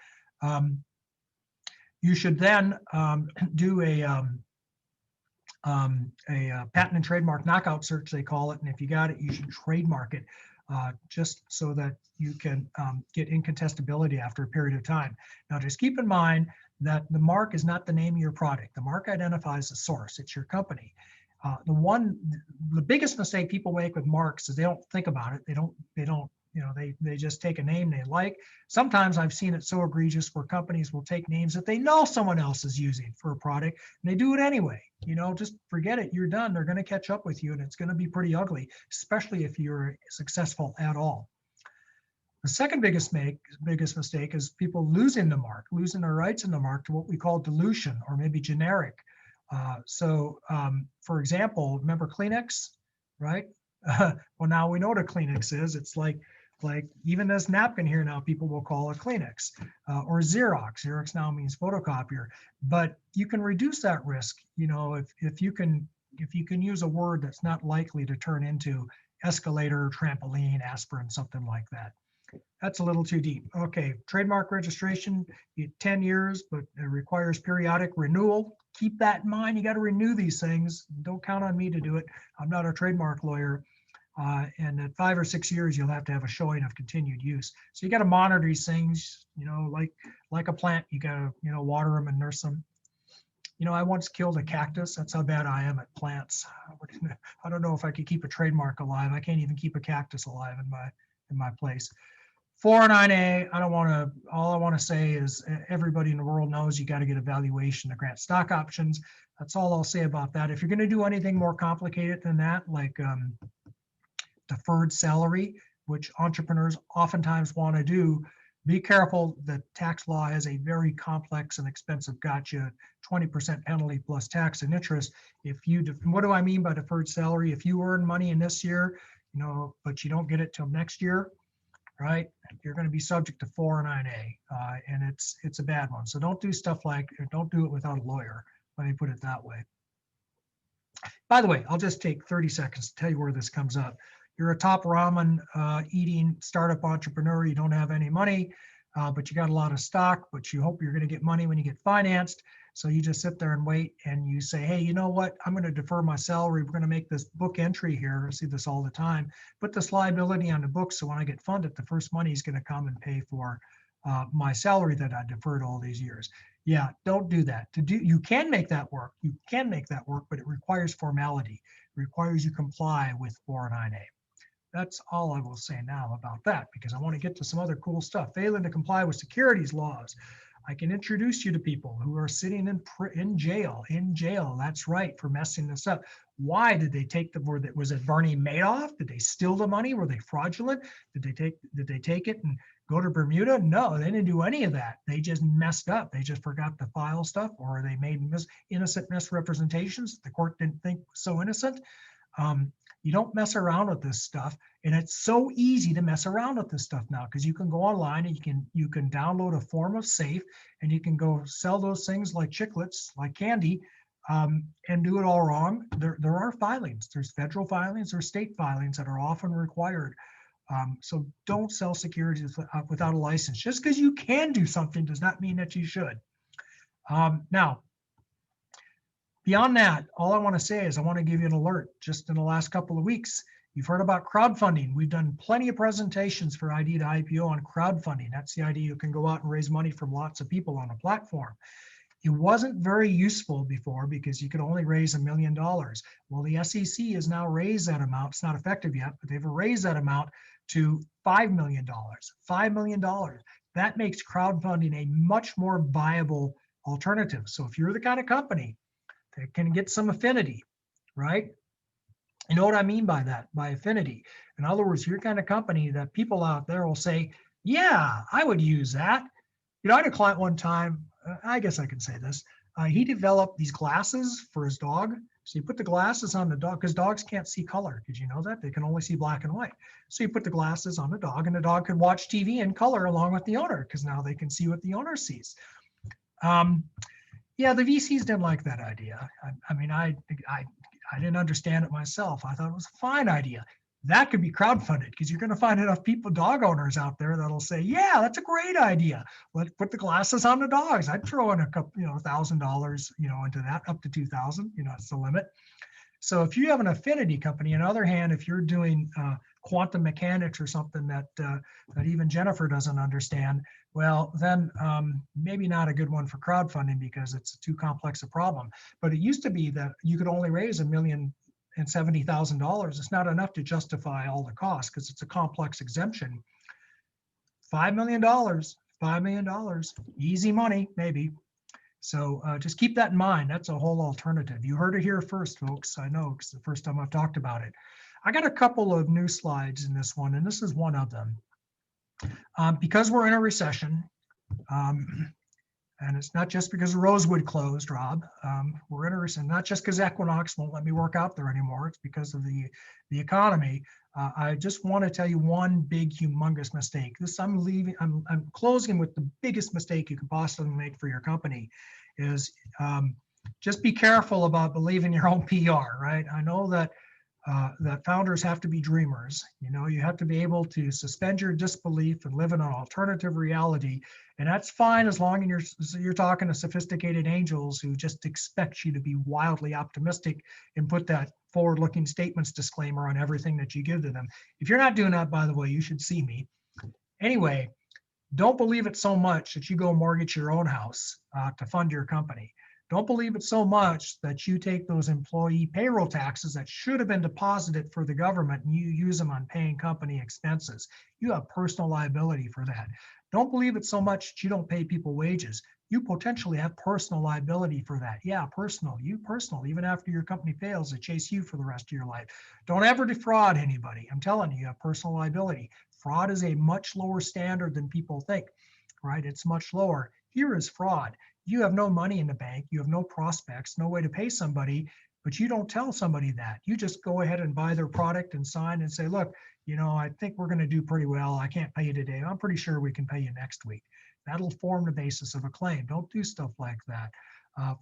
You should then do a patent and trademark knockout search, they call it. And if you got it, you should trademark it just so that you can get incontestability after a period of time. Now, just keep in mind that the mark is not the name of your product. The mark identifies the source. It's your company. The biggest mistake people make with marks is they don't think about it. They don't, you know, they just take a name they like. Sometimes I've seen it so egregious where companies will take names that they know someone else is using for a product and they do it anyway. You know, just forget it. You're done. They're going to catch up with you and it's going to be pretty ugly, especially if you're successful at all. The second biggest mistake is people losing the mark, losing their rights in the mark to what we call dilution or maybe generic. For example, remember Kleenex, right? Well, now we know what a Kleenex is. It's like even this napkin here now, people will call it Kleenex or Xerox. Xerox now means photocopier, but you can reduce that risk. You know, if you can use a word that's not likely to turn into escalator, trampoline, aspirin, something like that. That's a little too deep. Okay, trademark registration, 10 years, but it requires periodic renewal. Keep that in mind. You got to renew these things. Don't count on me to do it. I'm not a trademark lawyer. And at 5 or 6 years, you'll have to have a showing of continued use. So you got to monitor these things, you know, like a plant, you got to, you know, water them and nurse them. You know, I once killed a cactus. That's how bad I am at plants. I don't know if I could keep a trademark alive. I can't even keep a cactus alive in my place. 409A, all I want to say is everybody in the world knows you got to get a valuation to grant stock options. That's all I'll say about that. If you're going to do anything more complicated than that, like deferred salary, which entrepreneurs oftentimes want to do, Be careful. The tax law is a very complex and expensive gotcha. 20% penalty plus tax and interest. If you, what do I mean by deferred salary? If you earn money in this year, but you don't get it till next year, right? You're going to be subject to 409A, and it's a bad one. So don't do stuff don't do it without a lawyer. Let me put it that way. By the way, I'll just take 30 seconds to tell you where this comes up. You're a top ramen eating startup entrepreneur. You don't have any money, but you got a lot of stock, but you hope you're going to get money when you get financed. So you just sit there and wait, and you say, hey, you know what? I'm going to defer my salary. We're going to make this book entry here. I see this all the time. Put this liability on the book, so when I get funded, the first money is going to come and pay for my salary that I deferred all these years. Yeah, don't do that. You can make that work. You can make that work, but it requires formality. It requires you comply with 409A. That's all I will say now about that, because I want to get to some other cool stuff. Failing to comply with securities laws. I can introduce you to people who are sitting in jail. That's right, for messing this up. Why did they take was it Barney Madoff? Did they steal the money? Were they fraudulent? Did they take it and go to Bermuda? No, they didn't do any of that. They just messed up. They just forgot to file stuff, or they made innocent misrepresentations the court didn't think was so innocent. You don't mess around with this stuff, and it's so easy to mess around with this stuff now, because you can go online and you can download a form of SAFE, and you can go sell those things like chiclets, like candy, and do it all wrong. There are filings. There's federal filings or state filings that are often required. So don't sell securities without a license. Just because you can do something does not mean that you should. Now, beyond that, all I want to say is I want to give you an alert. Just in the last couple of weeks, you've heard about crowdfunding. We've done plenty of presentations for ID to IPO on crowdfunding. That's the idea. You can go out and raise money from lots of people on a platform. It wasn't very useful before because you could only raise $1 million. Well, the SEC has now raised that amount. It's not effective yet, but they've raised that amount to $5 million. $5 million. That makes crowdfunding a much more viable alternative. So if you're the kind of company that can get some affinity, right? You know what I mean by that, by affinity. In other words, you're the kind of company that people out there will say, yeah, I would use that. I had a client one time, I guess I can say this. He developed these glasses for his dog. So you put the glasses on the dog, because dogs can't see color. Did you know that? They can only see black and white. So you put the glasses on the dog, and the dog could watch TV in color along with the owner, because now they can see what the owner sees. Yeah, the VCs didn't like that idea. I mean, I didn't understand it myself. I thought it was a fine idea. That could be crowdfunded, because you're going to find enough people, dog owners out there, that'll say, yeah, that's a great idea. Let's put the glasses on the dogs. I'd throw in a couple, $1,000, into that, up to 2,000, that's the limit. So if you have an affinity company, on the other hand, if you're doing quantum mechanics or something that even Jennifer doesn't understand, well, then maybe not a good one for crowdfunding, because it's too complex a problem. But it used to be that you could only raise $1,070,000. It's not enough to justify all the costs, because it's a complex exemption. $5 million, $5 million, easy money, maybe. So just keep that in mind. That's a whole alternative. You heard it here first, folks. I know, it's the first time I've talked about it. I got a couple of new slides in this one, and this is one of them. Because we're in a recession, and it's not just because Rosewood closed, Rob. We're in a recession, not just because Equinox won't let me work out there anymore. It's because of the economy. I just want to tell you one big, humongous mistake. I'm closing with the biggest mistake you could possibly make for your company is just be careful about believing your own PR, right? I know that that founders have to be dreamers. You have to be able to suspend your disbelief and live in an alternative reality. And that's fine as long as you're talking to sophisticated angels who just expect you to be wildly optimistic and put that forward-looking statements disclaimer on everything that you give to them. If you're not doing that, by the way, you should see me. Anyway, don't believe it so much that you go mortgage your own house to fund your company. Don't believe it so much that you take those employee payroll taxes that should have been deposited for the government and you use them on paying company expenses. You have personal liability for that. Don't believe it so much that you don't pay people wages. You potentially have personal liability for that. Yeah, personal, even after your company fails, they chase you for the rest of your life. Don't ever defraud anybody. I'm telling you, you have personal liability. Fraud is a much lower standard than people think, right? It's much lower. Here is fraud. You have no money in the bank. You have no prospects, no way to pay somebody, but you don't tell somebody that. You just go ahead and buy their product and sign and say, look, I think we're going to do pretty well. I can't pay you today. I'm pretty sure we can pay you next week. That'll form the basis of a claim. Don't do stuff like that.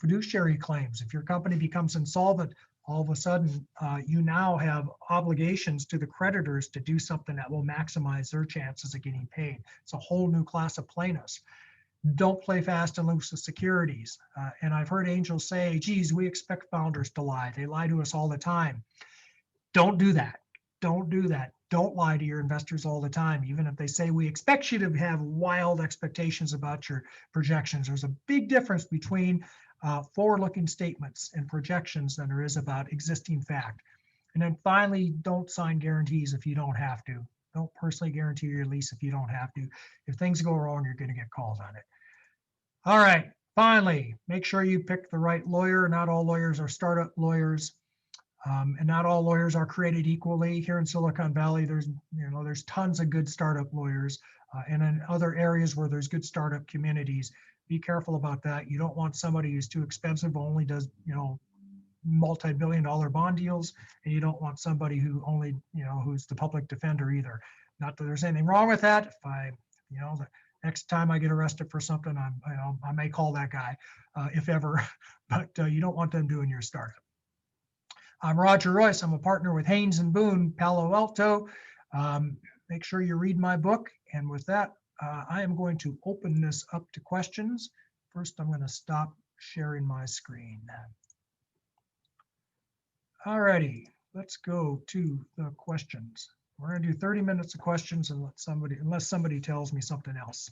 Fiduciary claims. If your company becomes insolvent, all of a sudden, you now have obligations to the creditors to do something that will maximize their chances of getting paid. It's a whole new class of plaintiffs. Don't play fast and loose with securities. And I've heard angels say, geez, we expect founders to lie. They lie to us all the time. Don't do that. Don't do that. Don't lie to your investors all the time, even if they say we expect you to have wild expectations about your projections. There's a big difference between forward-looking statements and projections than there is about existing fact. And then finally, don't sign guarantees if you don't have to. Don't personally guarantee your lease if you don't have to. If things go wrong, you're going to get calls on it. All right, finally, make sure you pick the right lawyer. Not all lawyers are startup lawyers. And not all lawyers are created equally. Here in Silicon Valley, there's tons of good startup lawyers, and in other areas where there's good startup communities. Be careful about that. You don't want somebody who's too expensive, who only does multi-billion-dollar bond deals, and you don't want somebody who only who's the public defender either. Not that there's anything wrong with that. If the next time I get arrested for something, I may call that guy, if ever. But you don't want them doing your startup. I'm Roger Royse. I'm a partner with Haynes and Boone Palo Alto. Make sure you read my book. And with that, I am going to open this up to questions. First, I'm going to stop sharing my screen. All righty, let's go to the questions. We're going to do 30 minutes of questions unless somebody tells me something else.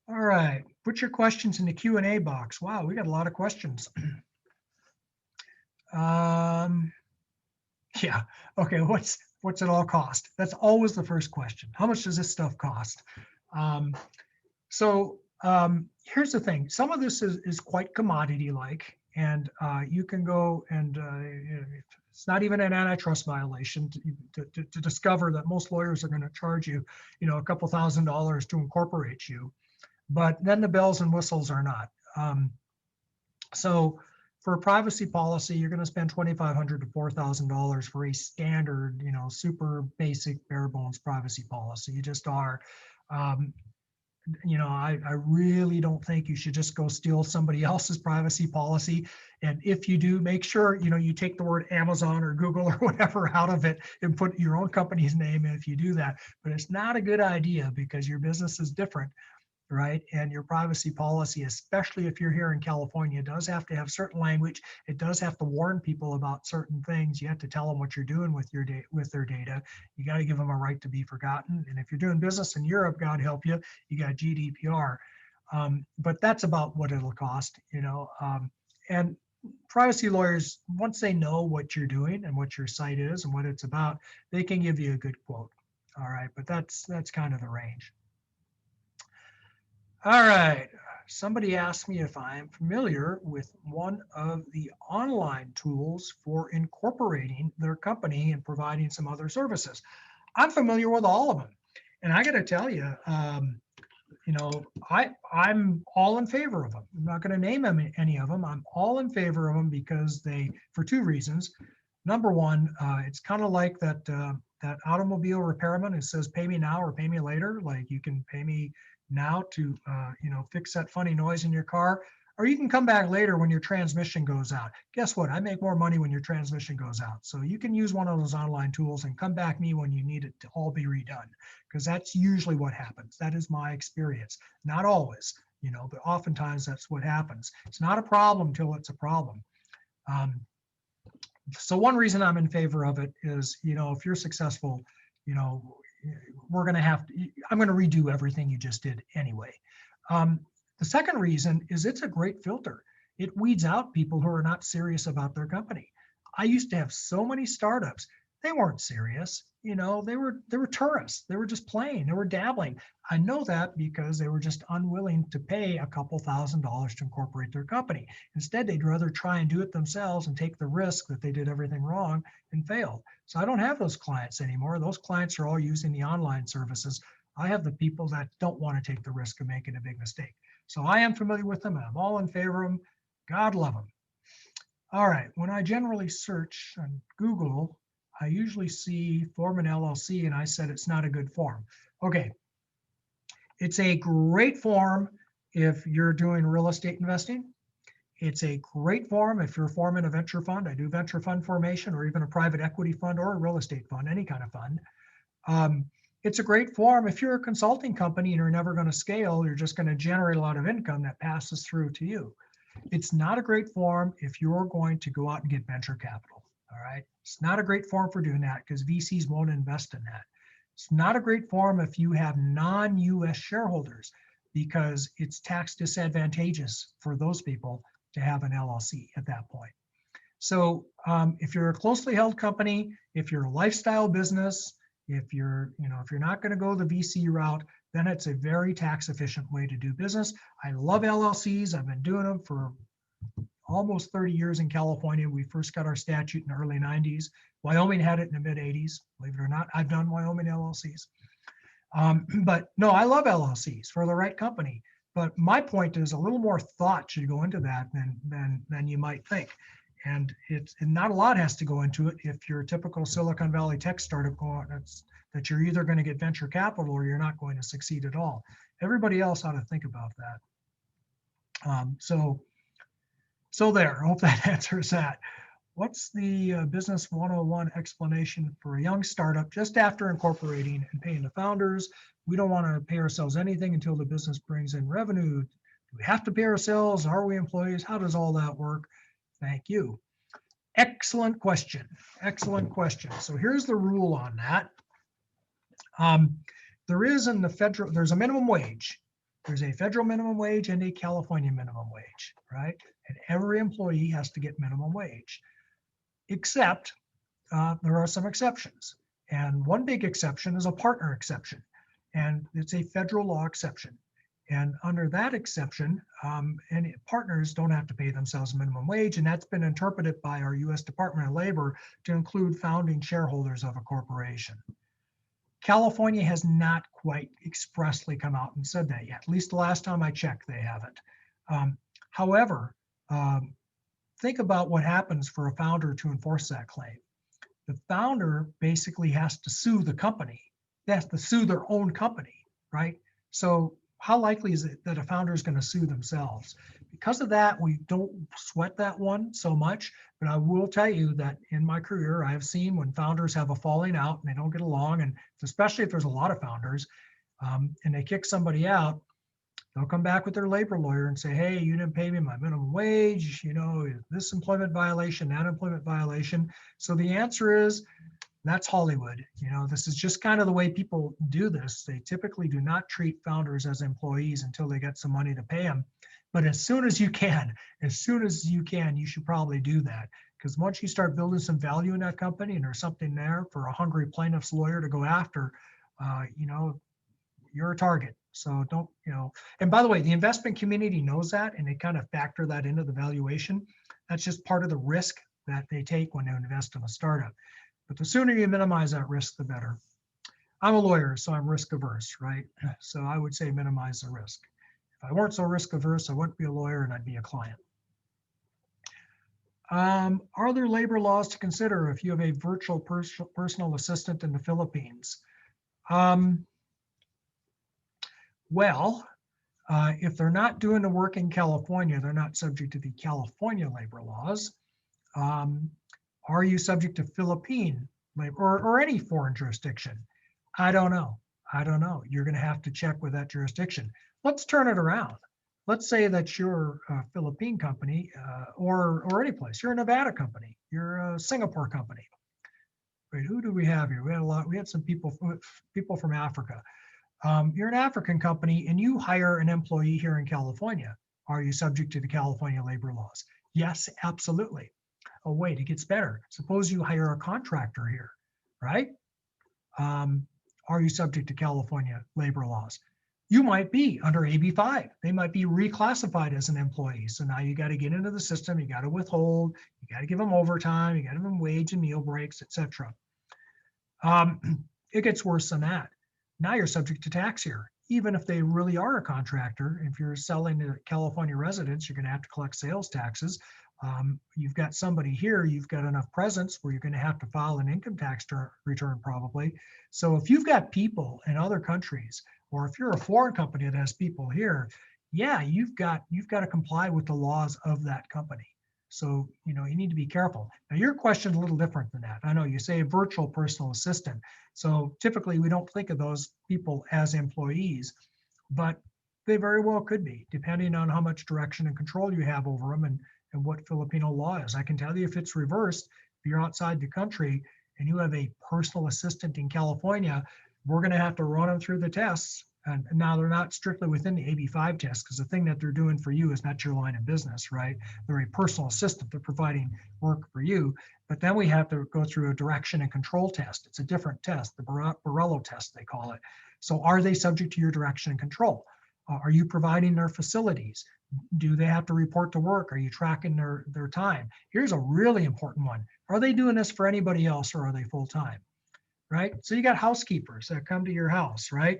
All right, put your questions in the Q&A box. Wow, we got a lot of questions. Yeah, okay, what's it all cost? That's always the first question. How much does this stuff cost? Here's the thing. Some of this is quite commodity-like, and you can go and it's not even an antitrust violation to discover that most lawyers are going to charge you, a couple $1,000s to incorporate you, but then the bells and whistles are not. So for a privacy policy, you're going to spend $2,500 to $4,000 for a standard, super basic bare bones privacy policy. You just are. I really don't think you should just go steal somebody else's privacy policy. And if you do, make sure, you take the word Amazon or Google or whatever out of it and put your own company's name in if you do that. But it's not a good idea because your business is different, right? And your privacy policy, especially if you're here in California, does have to have certain language. It does have to warn people about certain things. You have to tell them what you're doing with their data. You got to give them a right to be forgotten. And if you're doing business in Europe, God help you, you got GDPR. But that's about what it'll cost, and privacy lawyers, once they know what you're doing and what your site is and what it's about, they can give you a good quote. All right, but that's kind of the range. All right, somebody asked me if I am familiar with one of the online tools for incorporating their company and providing some other services. I'm familiar with all of them. And I got to tell you, I'm all in favor of them. I'm not going to name any of them. I'm all in favor of them because for two reasons. Number one, it's kind of like that automobile repairman who says, pay me now or pay me later. Like you can pay me now to fix that funny noise in your car, or you can come back later when your transmission goes out. Guess what? I make more money when your transmission goes out. So you can use one of those online tools and come back me when you need it to all be redone, because that's usually what happens. That is my experience. Not always, but oftentimes that's what happens. It's not a problem till it's a problem. So one reason I'm in favor of it is, if you're successful, I'm going to redo everything you just did anyway. The second reason is it's a great filter. It weeds out people who are not serious about their company. I used to have so many startups They weren't serious. They were tourists. They were just playing. They were dabbling. I know that because they were just unwilling to pay a couple $1,000s to incorporate their company. Instead, they'd rather try and do it themselves and take the risk that they did everything wrong and failed. So I don't have those clients anymore. Those clients are all using the online services. I have the people that don't want to take the risk of making a big mistake. So I am familiar with them and I'm all in favor of them. God love them. All right, when I generally search on Google, I usually see form an LLC and I said it's not a good form. Okay, it's a great form if you're doing real estate investing. It's a great form if you're forming a venture fund. I do venture fund formation or even a private equity fund or a real estate fund, any kind of fund. It's a great form if you're a consulting company and you're never going to scale, you're just going to generate a lot of income that passes through to you. It's not a great form if you're going to go out and get venture capital. All right. It's not a great form for doing that because VCs won't invest in that. It's not a great form if you have non-US shareholders because it's tax disadvantageous for those people to have an LLC at that point. So if you're a closely held company, if you're a lifestyle business, if you're not going to go the VC route, then it's a very tax efficient way to do business. I love LLCs. I've been doing them for almost 30 years in California. We first got our statute in the early 90s. Wyoming had it in the mid 80s. Believe it or not, I've done Wyoming LLCs. But no, I love LLCs for the right company. But my point is a little more thought should go into that than you might think. And not a lot has to go into it if you're a typical Silicon Valley tech startup that you're either going to get venture capital or you're not going to succeed at all. Everybody else ought to think about that. So there, I hope that answers that. What's the business 101 explanation for a young startup just after incorporating and paying the founders? We don't want to pay ourselves anything until the business brings in revenue. Do we have to pay ourselves? Are we employees? How does all that work? Thank you. Excellent question. Excellent question. So here's the rule on that. There's a minimum wage. There's a federal minimum wage and a California minimum wage, right? And every employee has to get minimum wage, except there are some exceptions. And one big exception is a partner exception. And it's a federal law exception. And under that exception, any partners don't have to pay themselves minimum wage. And that's been interpreted by our US Department of Labor to include founding shareholders of a corporation. California has not quite expressly come out and said that yet. At least the last time I checked, they haven't. However, think about what happens for a founder to enforce that claim. The founder basically has to sue the company. They have to sue their own company, right? So how likely is it that a founder is going to sue themselves? Because of that, we don't sweat that one so much. But I will tell you that in my career, I have seen when founders have a falling out and they don't get along, and especially if there's a lot of founders, and they kick somebody out, they'll come back with their labor lawyer and say, hey, you didn't pay me my minimum wage, this employment violation, that employment violation. So the answer is, that's Hollywood. This is just kind of the way people do this. They typically do not treat founders as employees until they get some money to pay them. But as soon as you can, you should probably do that. Because once you start building some value in that company and there's something there for a hungry plaintiff's lawyer to go after, you're a target. So don't, and by the way, the investment community knows that and they kind of factor that into the valuation. That's just part of the risk that they take when they invest in a startup. But the sooner you minimize that risk, the better. I'm a lawyer, so I'm risk averse, right? So I would say minimize the risk. If I weren't so risk averse, I wouldn't be a lawyer and I'd be a client. Are there labor laws to consider if you have a virtual personal assistant in the Philippines? If they're not doing the work in California, they're not subject to the California labor laws. Are you subject to Philippine labor or any foreign jurisdiction? I don't know. You're going to have to check with that jurisdiction. Let's turn it around. Let's say that you're a Philippine company or any place. You're a Nevada company. You're a Singapore company. Wait, who do we have here? We had some people from Africa. You're an African company and you hire an employee here in California. Are you subject to the California labor laws? Yes, absolutely. Oh, wait, it gets better. Suppose you hire a contractor here. right? Are you subject to California labor laws? You might be under AB5. They might be reclassified as an employee. So now you got to get into the system. You got to withhold. You got to give them overtime. You got to give them wage and meal breaks, etc. It gets worse than that. Now you're subject to tax here. Even if they really are a contractor, if you're selling to California residents, you're going to have to collect sales taxes. You've got somebody here, you've got enough presence where you're going to have to file an income tax return probably. So if you've got people in other countries, or if you're a foreign company that has people here, yeah, you've got to comply with the laws of that company. So, you need to be careful. Now, your question's a little different than that. I know you say a virtual personal assistant. So typically we don't think of those people as employees, but they very well could be, depending on how much direction and control you have over them and what Filipino law is. I can tell you if it's reversed, if you're outside the country and you have a personal assistant in California, we're going to have to run them through the tests. And now they're not strictly within the AB5 test because the thing that they're doing for you is not your line of business, right? They're a personal assistant. They're providing work for you. But then we have to go through a direction and control test. It's a different test, the Borrello test, they call it. So are they subject to your direction and control? Are you providing their facilities? Do they have to report to work? Are you tracking their time? Here's a really important one. Are they doing this for anybody else or are they full-time, right? So you got housekeepers that come to your house, right?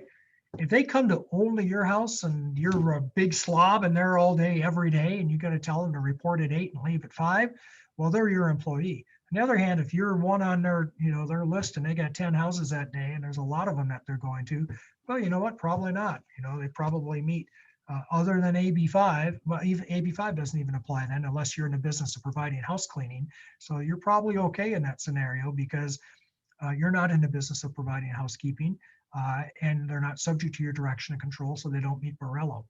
If they come to only your house and you're a big slob and they're all day, every day, and you got to tell them to report at 8 and leave at 5, well, they're your employee. On the other hand, if you're one on their, their list and they got 10 houses that day and there's a lot of them that they're going to, well, you know what? Probably not. They probably meet other than AB5. Well, even AB5 doesn't even apply then unless you're in the business of providing house cleaning. So you're probably okay in that scenario because you're not in the business of providing housekeeping. And they're not subject to your direction and control, so they don't meet Borrello.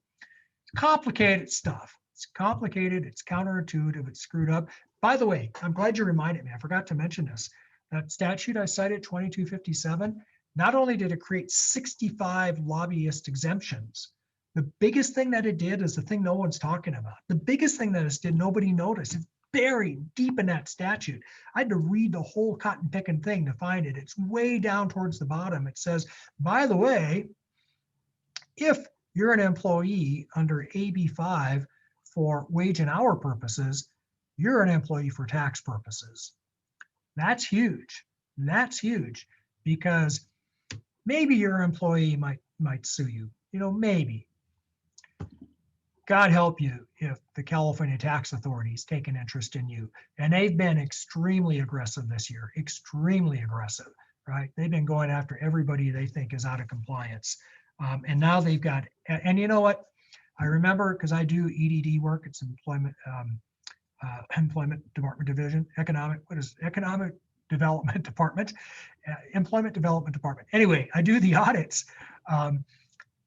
It's complicated stuff. It's complicated. It's counterintuitive. It's screwed up. By the way, I'm glad you reminded me. I forgot to mention this. That statute I cited, 2257, not only did it create 65 lobbyist exemptions, the biggest thing that it did is the thing no one's talking about. The biggest thing that it did, nobody noticed. It's buried deep in that statute. I had to read the whole cotton picking thing to find it. It's way down towards the bottom. It says, by the way, if you're an employee under AB5 for wage and hour purposes, you're an employee for tax purposes. That's huge. That's huge because maybe your employee might sue you. Maybe. God help you if the California tax authorities take an interest in you. And they've been extremely aggressive this year, extremely aggressive, right? They've been going after everybody they think is out of compliance. And now they've got, and you know what? I remember because I do EDD work, it's Employment Department Division, Economic Development Department, Employment Development Department. Anyway, I do the audits. And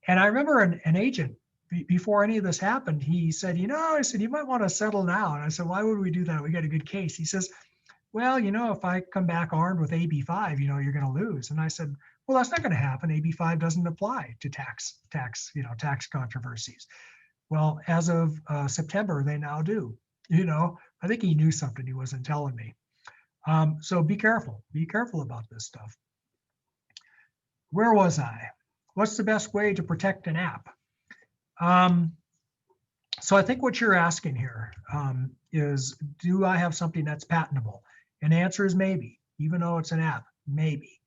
I remember an agent, before any of this happened, he said, I said, you might want to settle now. And I said, why would we do that? We got a good case. He says, well, if I come back armed with AB5, you're going to lose. And I said, well, that's not going to happen. AB5 doesn't apply to tax controversies. Well, as of September, they now do. I think he knew something he wasn't telling me. So be careful about this stuff. Where was I? What's the best way to protect an app? So I think what you're asking here is, do I have something that's patentable? And the answer is maybe, even though it's an app, maybe.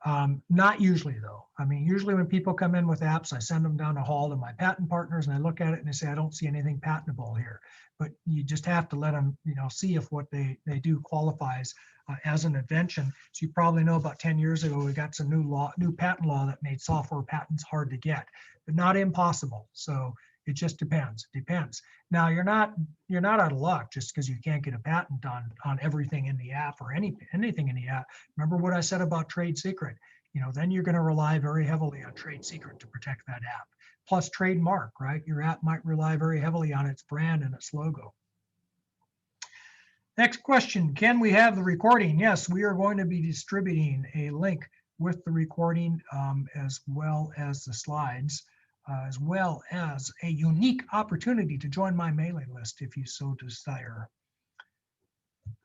Not usually though. I mean, usually when people come in with apps, I send them down the hall to my patent partners and I look at it and they say, I don't see anything patentable here. But you just have to let them, see if what they do qualifies as an invention. So you probably know about 10 years ago, we got some new patent law that made software patents hard to get, but not impossible. So it just depends. It depends. Now you're not out of luck just because you can't get a patent on everything in the app or anything in the app. Remember what I said about trade secret? Then you're going to rely very heavily on trade secret to protect that app. Plus trademark, right? Your app might rely very heavily on its brand and its logo. Next question, can we have the recording? Yes, we are going to be distributing a link with the recording as well as the slides, as well as a unique opportunity to join my mailing list if you so desire.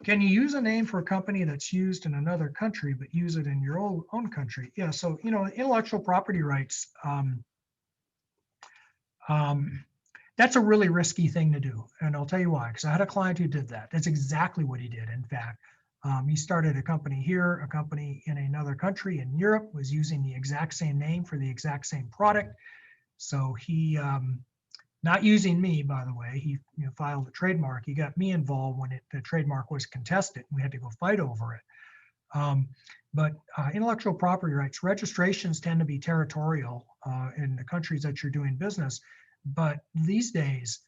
Can you use a name for a company that's used in another country, but use it in your own country? Yeah, so, intellectual property rights, um, that's a really risky thing to do. And I'll tell you why, because I had a client who did that. That's exactly what he did. In fact, he started a company here, a company in another country in Europe, was using the exact same name for the exact same product. So he, not using me, by the way, he filed a trademark. He got me involved when the trademark was contested. We had to go fight over it. But intellectual property rights registrations tend to be territorial in the countries that you're doing business. But these days,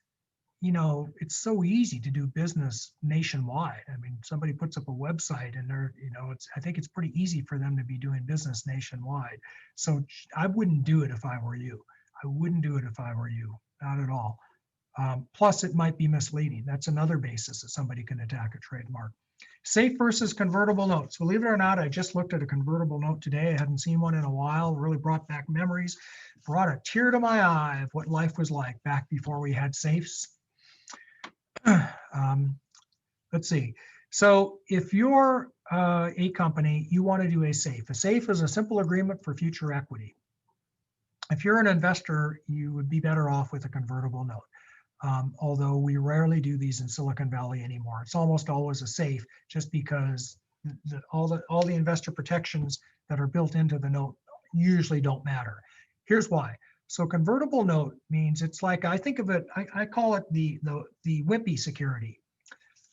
it's so easy to do business nationwide. I mean, somebody puts up a website and I think it's pretty easy for them to be doing business nationwide. So I wouldn't do it if I were you. I wouldn't do it if I were you, not at all. Plus, it might be misleading. That's another basis that somebody can attack a trademark. Safe versus convertible notes. Believe it or not, I just looked at a convertible note today. I hadn't seen one in a while. Really brought back memories, brought a tear to my eye of what life was like back before we had safes. Let's see. So if you're a company, you want to do a safe. A safe is a simple agreement for future equity. If you're an investor, you would be better off with a convertible note. Although we rarely do these in Silicon Valley anymore. It's almost always a safe, just because all the investor protections that are built into the note usually don't matter. Here's why. So convertible note means it's like, I think of it, I call it the wimpy security.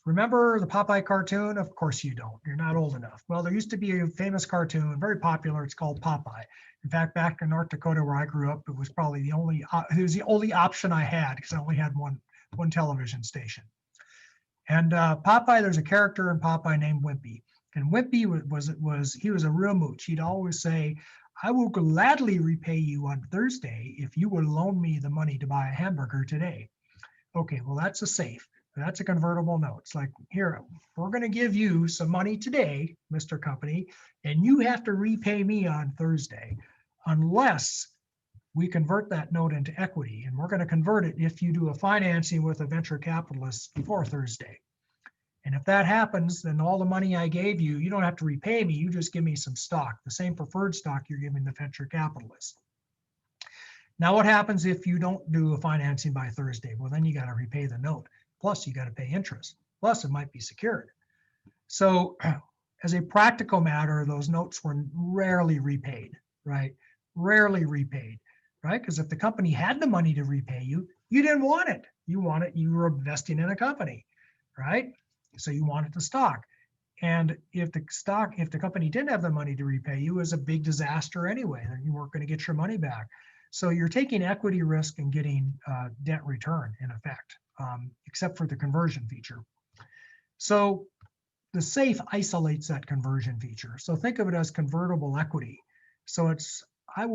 Remember the Popeye cartoon? Of course you don't. You're not old enough. Well, there used to be a famous cartoon, very popular. It's called Popeye. In fact, back in North Dakota where I grew up, it was probably the only option I had, because I only had one television station. And Popeye, there's a character in Popeye named Wimpy. And Wimpy he was a real mooch. He'd always say, "I will gladly repay you on Thursday if you will loan me the money to buy a hamburger today." Okay, well, that's a safe. That's a convertible note. It's like, here, we're going to give you some money today, Mr. Company, and you have to repay me on Thursday, unless we convert that note into equity. And we're going to convert it if you do a financing with a venture capitalist before Thursday. And if that happens, then all the money I gave you, you don't have to repay me. You just give me some stock, the same preferred stock you're giving the venture capitalist. Now, what happens if you don't do a financing by Thursday? Well, then you got to repay the note. Plus, you got to pay interest. Plus, it might be secured. So, as a practical matter, those notes were rarely repaid, right? Rarely repaid, right? Because if the company had the money to repay you, you didn't want it. You were investing in a company, right? So you wanted the stock. And if the company didn't have the money to repay you, it was a big disaster anyway. Then you weren't going to get your money back. So you're taking equity risk and getting debt return in effect, except for the conversion feature. So the safe isolates that conversion feature. So think of it as convertible equity. So I'm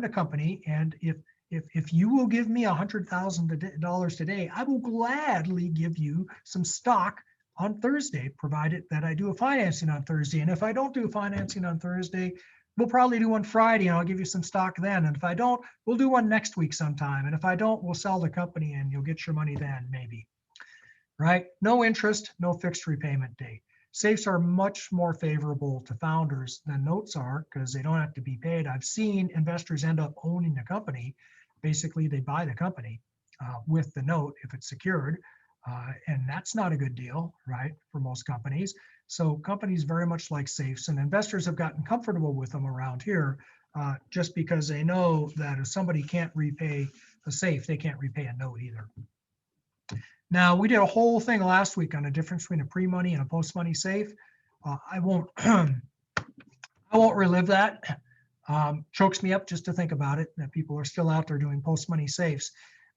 the company, and if you will give me $100,000 today, I will gladly give you some stock on Thursday, provided that I do a financing on Thursday. And if I don't do a financing on Thursday, we'll probably do one Friday and I'll give you some stock then. And if I don't, we'll do one next week sometime. And if I don't, we'll sell the company and you'll get your money then, maybe. Right? No interest, no fixed repayment date. Safes are much more favorable to founders than notes are, because they don't have to be paid. I've seen investors end up owning the company. Basically, they buy the company with the note if it's secured. And that's not a good deal, right, for most companies. So companies very much like safes, and investors have gotten comfortable with them around here just because they know that if somebody can't repay a safe, they can't repay a note either. Now, we did a whole thing last week on the difference between a pre-money and a post-money safe. I won't relive that. Chokes me up just to think about it, that people are still out there doing post-money safes.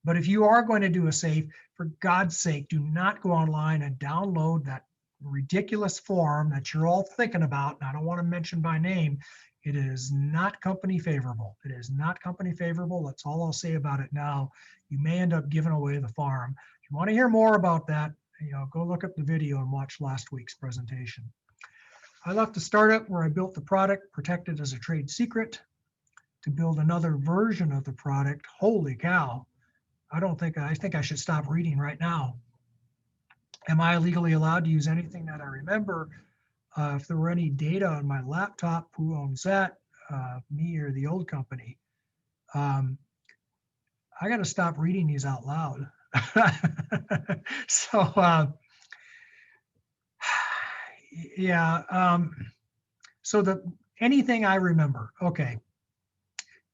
But if you are going to do a safe, for God's sake, do not go online and download that ridiculous form that you're all thinking about. And I don't want to mention by name. It is not company favorable. It is not company favorable. That's all I'll say about it now. You may end up giving away the farm. If you want to hear more about that, go look up the video and watch last week's presentation. I left a startup where I built the product, protected as a trade secret, to build another version of the product. Holy cow. I think I should stop reading right now. Am I legally allowed to use anything that I remember? If there were any data on my laptop, who owns that? Me or the old company? Um, I got to stop reading these out loud. So, yeah. So anything I remember, okay,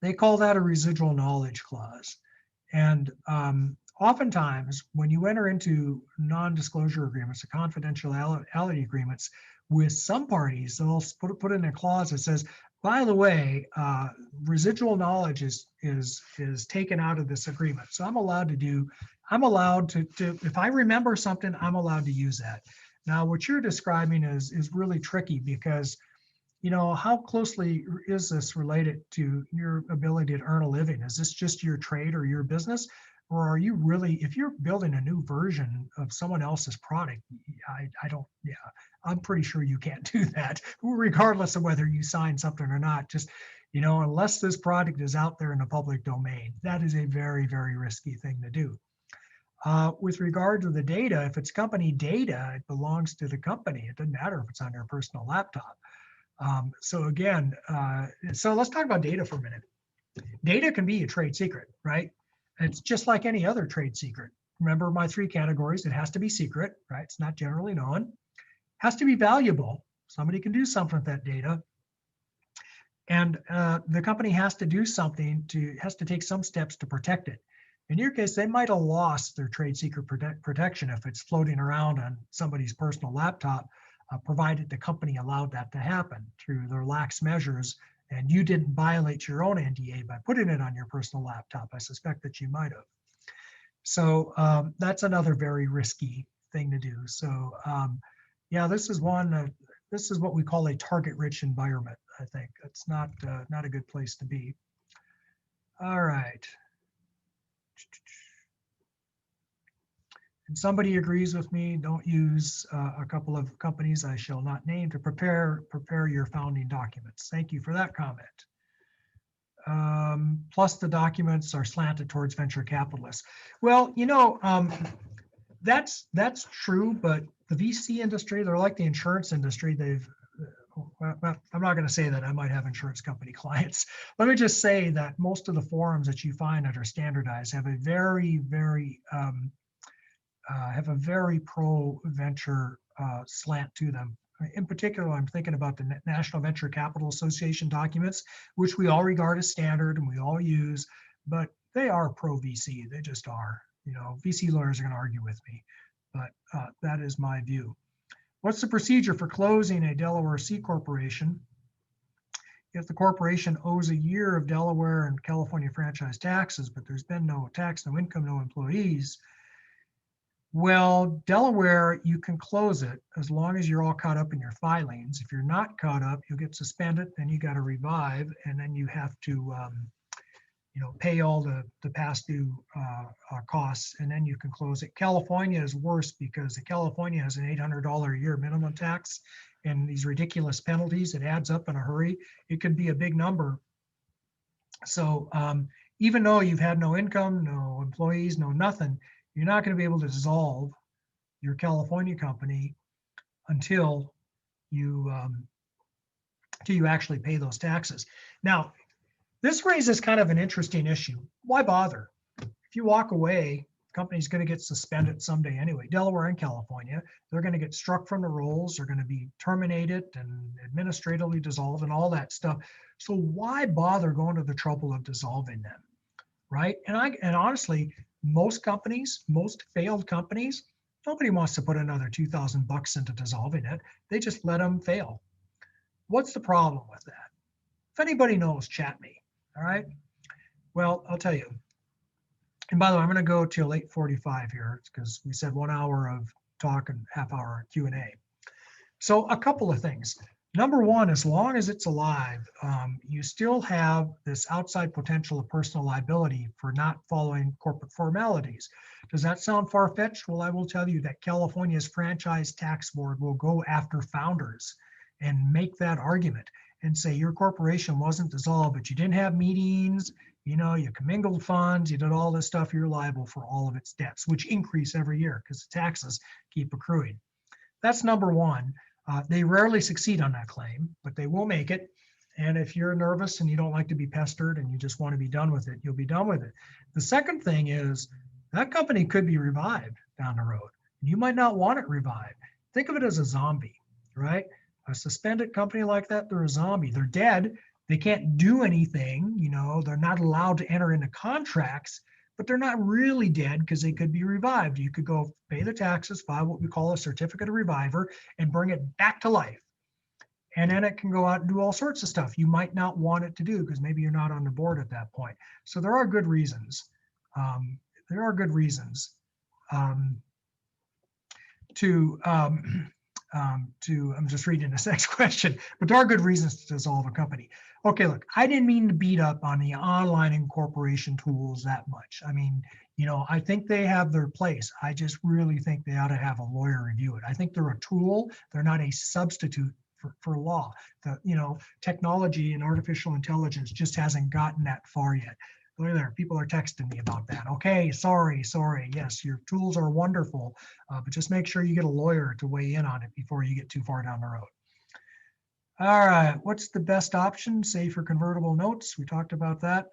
they call that a residual knowledge clause. And oftentimes, when you enter into non-disclosure agreements, or confidentiality agreements with some parties, they'll put in a clause that says, by the way, residual knowledge is taken out of this agreement. So I'm allowed to if I remember something, I'm allowed to use that. Now, what you're describing is really tricky because how closely is this related to your ability to earn a living? Is this just your trade or your business? Or are you really, if you're building a new version of someone else's product, I don't, yeah, I'm pretty sure you can't do that, regardless of whether you sign something or not. Just, unless this product is out there in the public domain, that is a very, very risky thing to do. With regard to the data, if it's company data, it belongs to the company. It doesn't matter if it's on your personal laptop. So again, so let's talk about data for a minute. Data can be a trade secret, right? It's just like any other trade secret. Remember my 3 categories. It has to be secret, right? It's not generally known. Has to be valuable. Somebody can do something with that data. And the company has to do something has to take some steps to protect it. In your case, they might have lost their trade secret protection if it's floating around on somebody's personal laptop, provided the company allowed that to happen through their lax measures, and you didn't violate your own NDA by putting it on your personal laptop. I suspect that you might have. So that's another very risky thing to do. So yeah, this is what we call a target-rich environment. I think it's not a good place to be. All right. And somebody agrees with me, don't use a couple of companies I shall not name to prepare your founding documents. Thank you for that comment. Plus the documents are slanted towards venture capitalists. Well, that's true, but the VC industry, they're like the insurance industry. Well, I'm not going to say that. I might have insurance company clients. Let me just say that most of the forums that you find that are standardized have a very, very pro-venture slant to them. In particular, I'm thinking about the National Venture Capital Association documents, which we all regard as standard and we all use, but they are pro-VC. They just are. VC lawyers are going to argue with me, but that is my view. What's the procedure for closing a Delaware C corporation? If the corporation owes a year of Delaware and California franchise taxes, but there's been no tax, no income, no employees, well, Delaware, you can close it as long as you're all caught up in your filings. If you're not caught up, you'll get suspended, then you got to revive, and then you have to, pay all the past due costs, and then you can close it. California is worse because California has an $800 a year minimum tax and these ridiculous penalties. It adds up in a hurry. It could be a big number. So even though you've had no income, no employees, no nothing, you're not going to be able to dissolve your California company until you actually pay those taxes. Now, this raises kind of an interesting issue. Why bother? If you walk away, the company's going to get suspended someday anyway. Delaware and California, they're going to get struck from the rolls. They're going to be terminated and administratively dissolved and all that stuff. So why bother going to the trouble of dissolving them, right? And honestly, most companies, most failed companies, nobody wants to put another $2,000 into dissolving it. They just let them fail. What's the problem with that? If anybody knows, chat me. All right. Well, I'll tell you. And by the way, I'm going to go till 8:45 here because we said 1 hour of talk and half-hour Q&A. So a couple of things. Number one, as long as it's alive, you still have this outside potential of personal liability for not following corporate formalities. Does that sound far-fetched? Well, I will tell you that California's Franchise Tax Board will go after founders and make that argument and say your corporation wasn't dissolved, but you didn't have meetings, You know, you commingled funds, you did all this stuff, you're liable for all of its debts, which increase every year because the taxes keep accruing. That's number one. They rarely succeed on that claim, but they will make it. And if you're nervous and you don't like to be pestered and you just want to be done with it, you'll be done with it. The second thing is that company could be revived down the road. You might not want it revived. Think of it as a zombie, right? A suspended company like that, they're a zombie. They're dead. They can't do anything. You know, they're not allowed to enter into contracts, but they're not really dead because they could be revived. You could go pay the taxes, file what we call a certificate of reviver, and bring it back to life. And then it can go out and do all sorts of stuff you might not want it to do because maybe you're not on the board at that point. So there are good reasons. There are good reasons I'm just reading this next question, but there are good reasons to dissolve a company. Okay, look, I didn't mean to beat up on the online incorporation tools that much. I mean, you know, I think they have their place. I just really think they ought to have a lawyer review it. I think they're a tool. They're not a substitute for law. The, you know, technology and artificial intelligence just hasn't gotten that far yet. Look there, people are texting me about that. Okay, sorry. Yes, your tools are wonderful, but just make sure you get a lawyer to weigh in on it before you get too far down the road. All right, what's the best option? Say for convertible notes, we talked about that.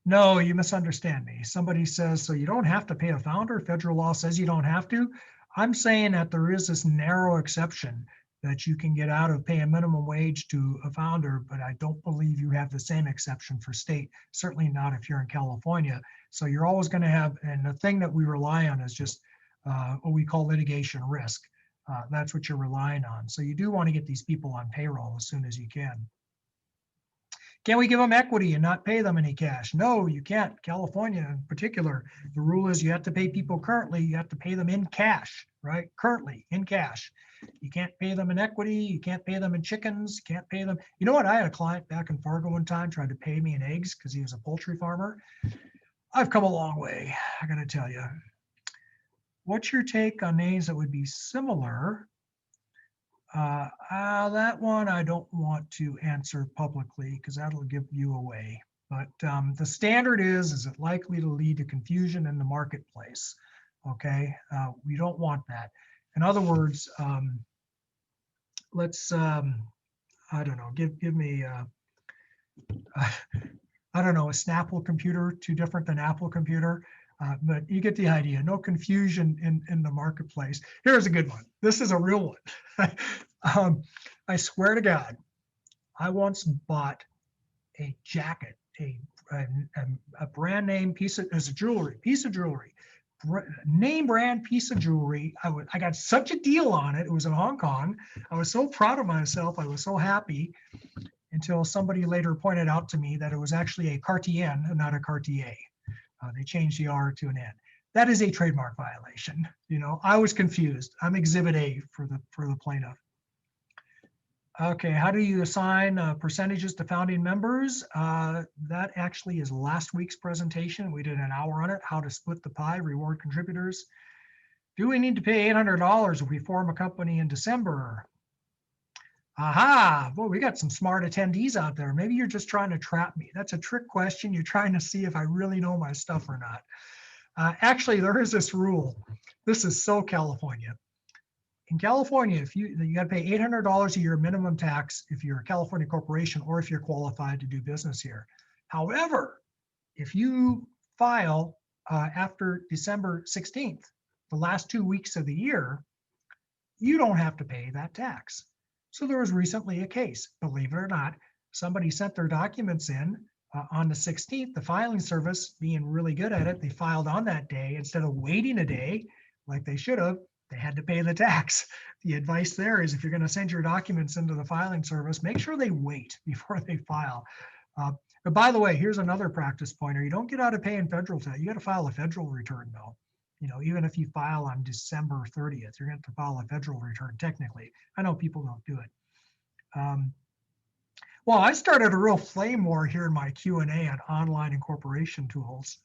No, you misunderstand me. Somebody says, so you don't have to pay a founder. Federal law says you don't have to. I'm saying that there is this narrow exception that you can get out of paying minimum wage to a founder, but I don't believe you have the same exception for state, certainly not if you're in California. So you're always going to have, and the thing that we rely on is just what we call litigation risk. That's what you're relying on. So you do want to get these people on payroll as soon as you can. Can we give them equity and not pay them any cash? No, you can't. California in particular, the rule is you have to pay people currently, you have to pay them in cash, right? Currently in cash. You can't pay them in equity, you can't pay them in chickens, you can't pay them. You know what? I had a client back in Fargo one time tried to pay me in eggs because he was a poultry farmer. I've come a long way, I gotta tell you. What's your take on names that would be similar? That one I don't want to answer publicly because that'll give you away. But the standard is it likely to lead to confusion in the marketplace? Okay, we don't want that. In other words, let's, I don't know, give me, I don't know, a Snapple computer, too different than Apple computer. But you get the idea. No confusion in the marketplace. Here's a good one. This is a real one. I swear to God, I once bought a jacket, a brand name piece of, as a jewelry, piece of jewelry, name brand piece of jewelry. I got such a deal on it. It was in Hong Kong. I was so proud of myself. I was so happy until somebody later pointed out to me that it was actually a Cartier and not a Cartier. They changed the R to an N. That is a trademark violation. You know, I was confused. I'm Exhibit A for the plaintiff. Okay, how do you assign percentages to founding members? That actually is last week's presentation. We did an hour on it, how to split the pie, reward contributors. Do we need to pay $800 if we form a company in December? Aha, boy, we got some smart attendees out there. Maybe you're just trying to trap me. That's a trick question. You're trying to see if I really know my stuff or not. Actually, there is this rule. This is so California. In California, if you got to pay $800 a year minimum tax if you're a California corporation or if you're qualified to do business here. However, if you file after December 16th, the last 2 weeks of the year, you don't have to pay that tax. So there was recently a case, believe it or not, somebody sent their documents in on the 16th, the filing service being really good at it, they filed on that day instead of waiting a day like they should have. They had to pay the tax. The advice there is if you're going to send your documents into the filing service, make sure they wait before they file. But by the way, here's another practice pointer. You don't get out of paying federal tax. You got to file a federal return though. You know, even if you file on December 30th, you're going to have to file a federal return technically. I know people don't do it. Well, I started a real flame war here in my Q&A on online incorporation tools.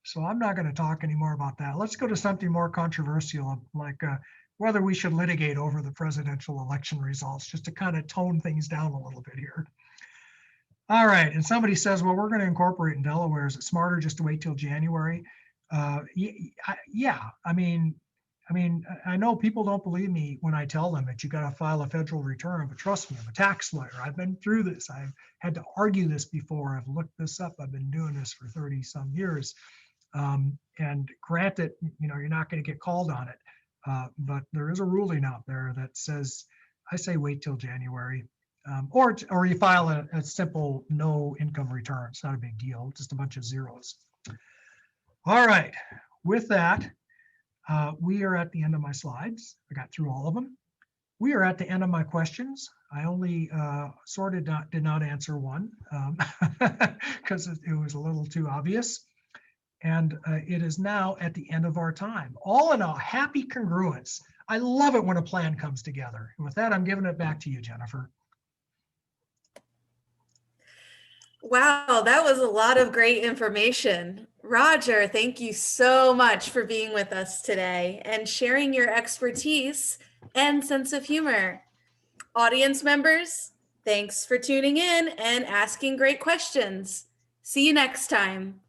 So I'm not going to talk anymore about that. Let's go to something more controversial, like whether we should litigate over the presidential election results, just to kind of tone things down a little bit here. All right, and somebody says, well, we're going to incorporate in Delaware. Is it smarter just to wait till January? Yeah, I mean, I know people don't believe me when I tell them that you got to file a federal return, but trust me, I'm a tax lawyer. I've been through this. I've had to argue this before. I've looked this up. I've been doing this for 30 some years. And granted, you're not going to get called on it. But there is a ruling out there that says, I say wait till January, or you file a simple no income return. It's not a big deal, just a bunch of zeros. All right, with that, we are at the end of my slides. I got through all of them. We are at the end of my questions. I only did not answer one because it was a little too obvious. And it is now at the end of our time. All in all, happy congruence. I love it when a plan comes together. And with that, I'm giving it back to you, Jennifer. Wow, that was a lot of great information. Roger, thank you so much for being with us today and sharing your expertise and sense of humor. Audience members, thanks for tuning in and asking great questions. See you next time.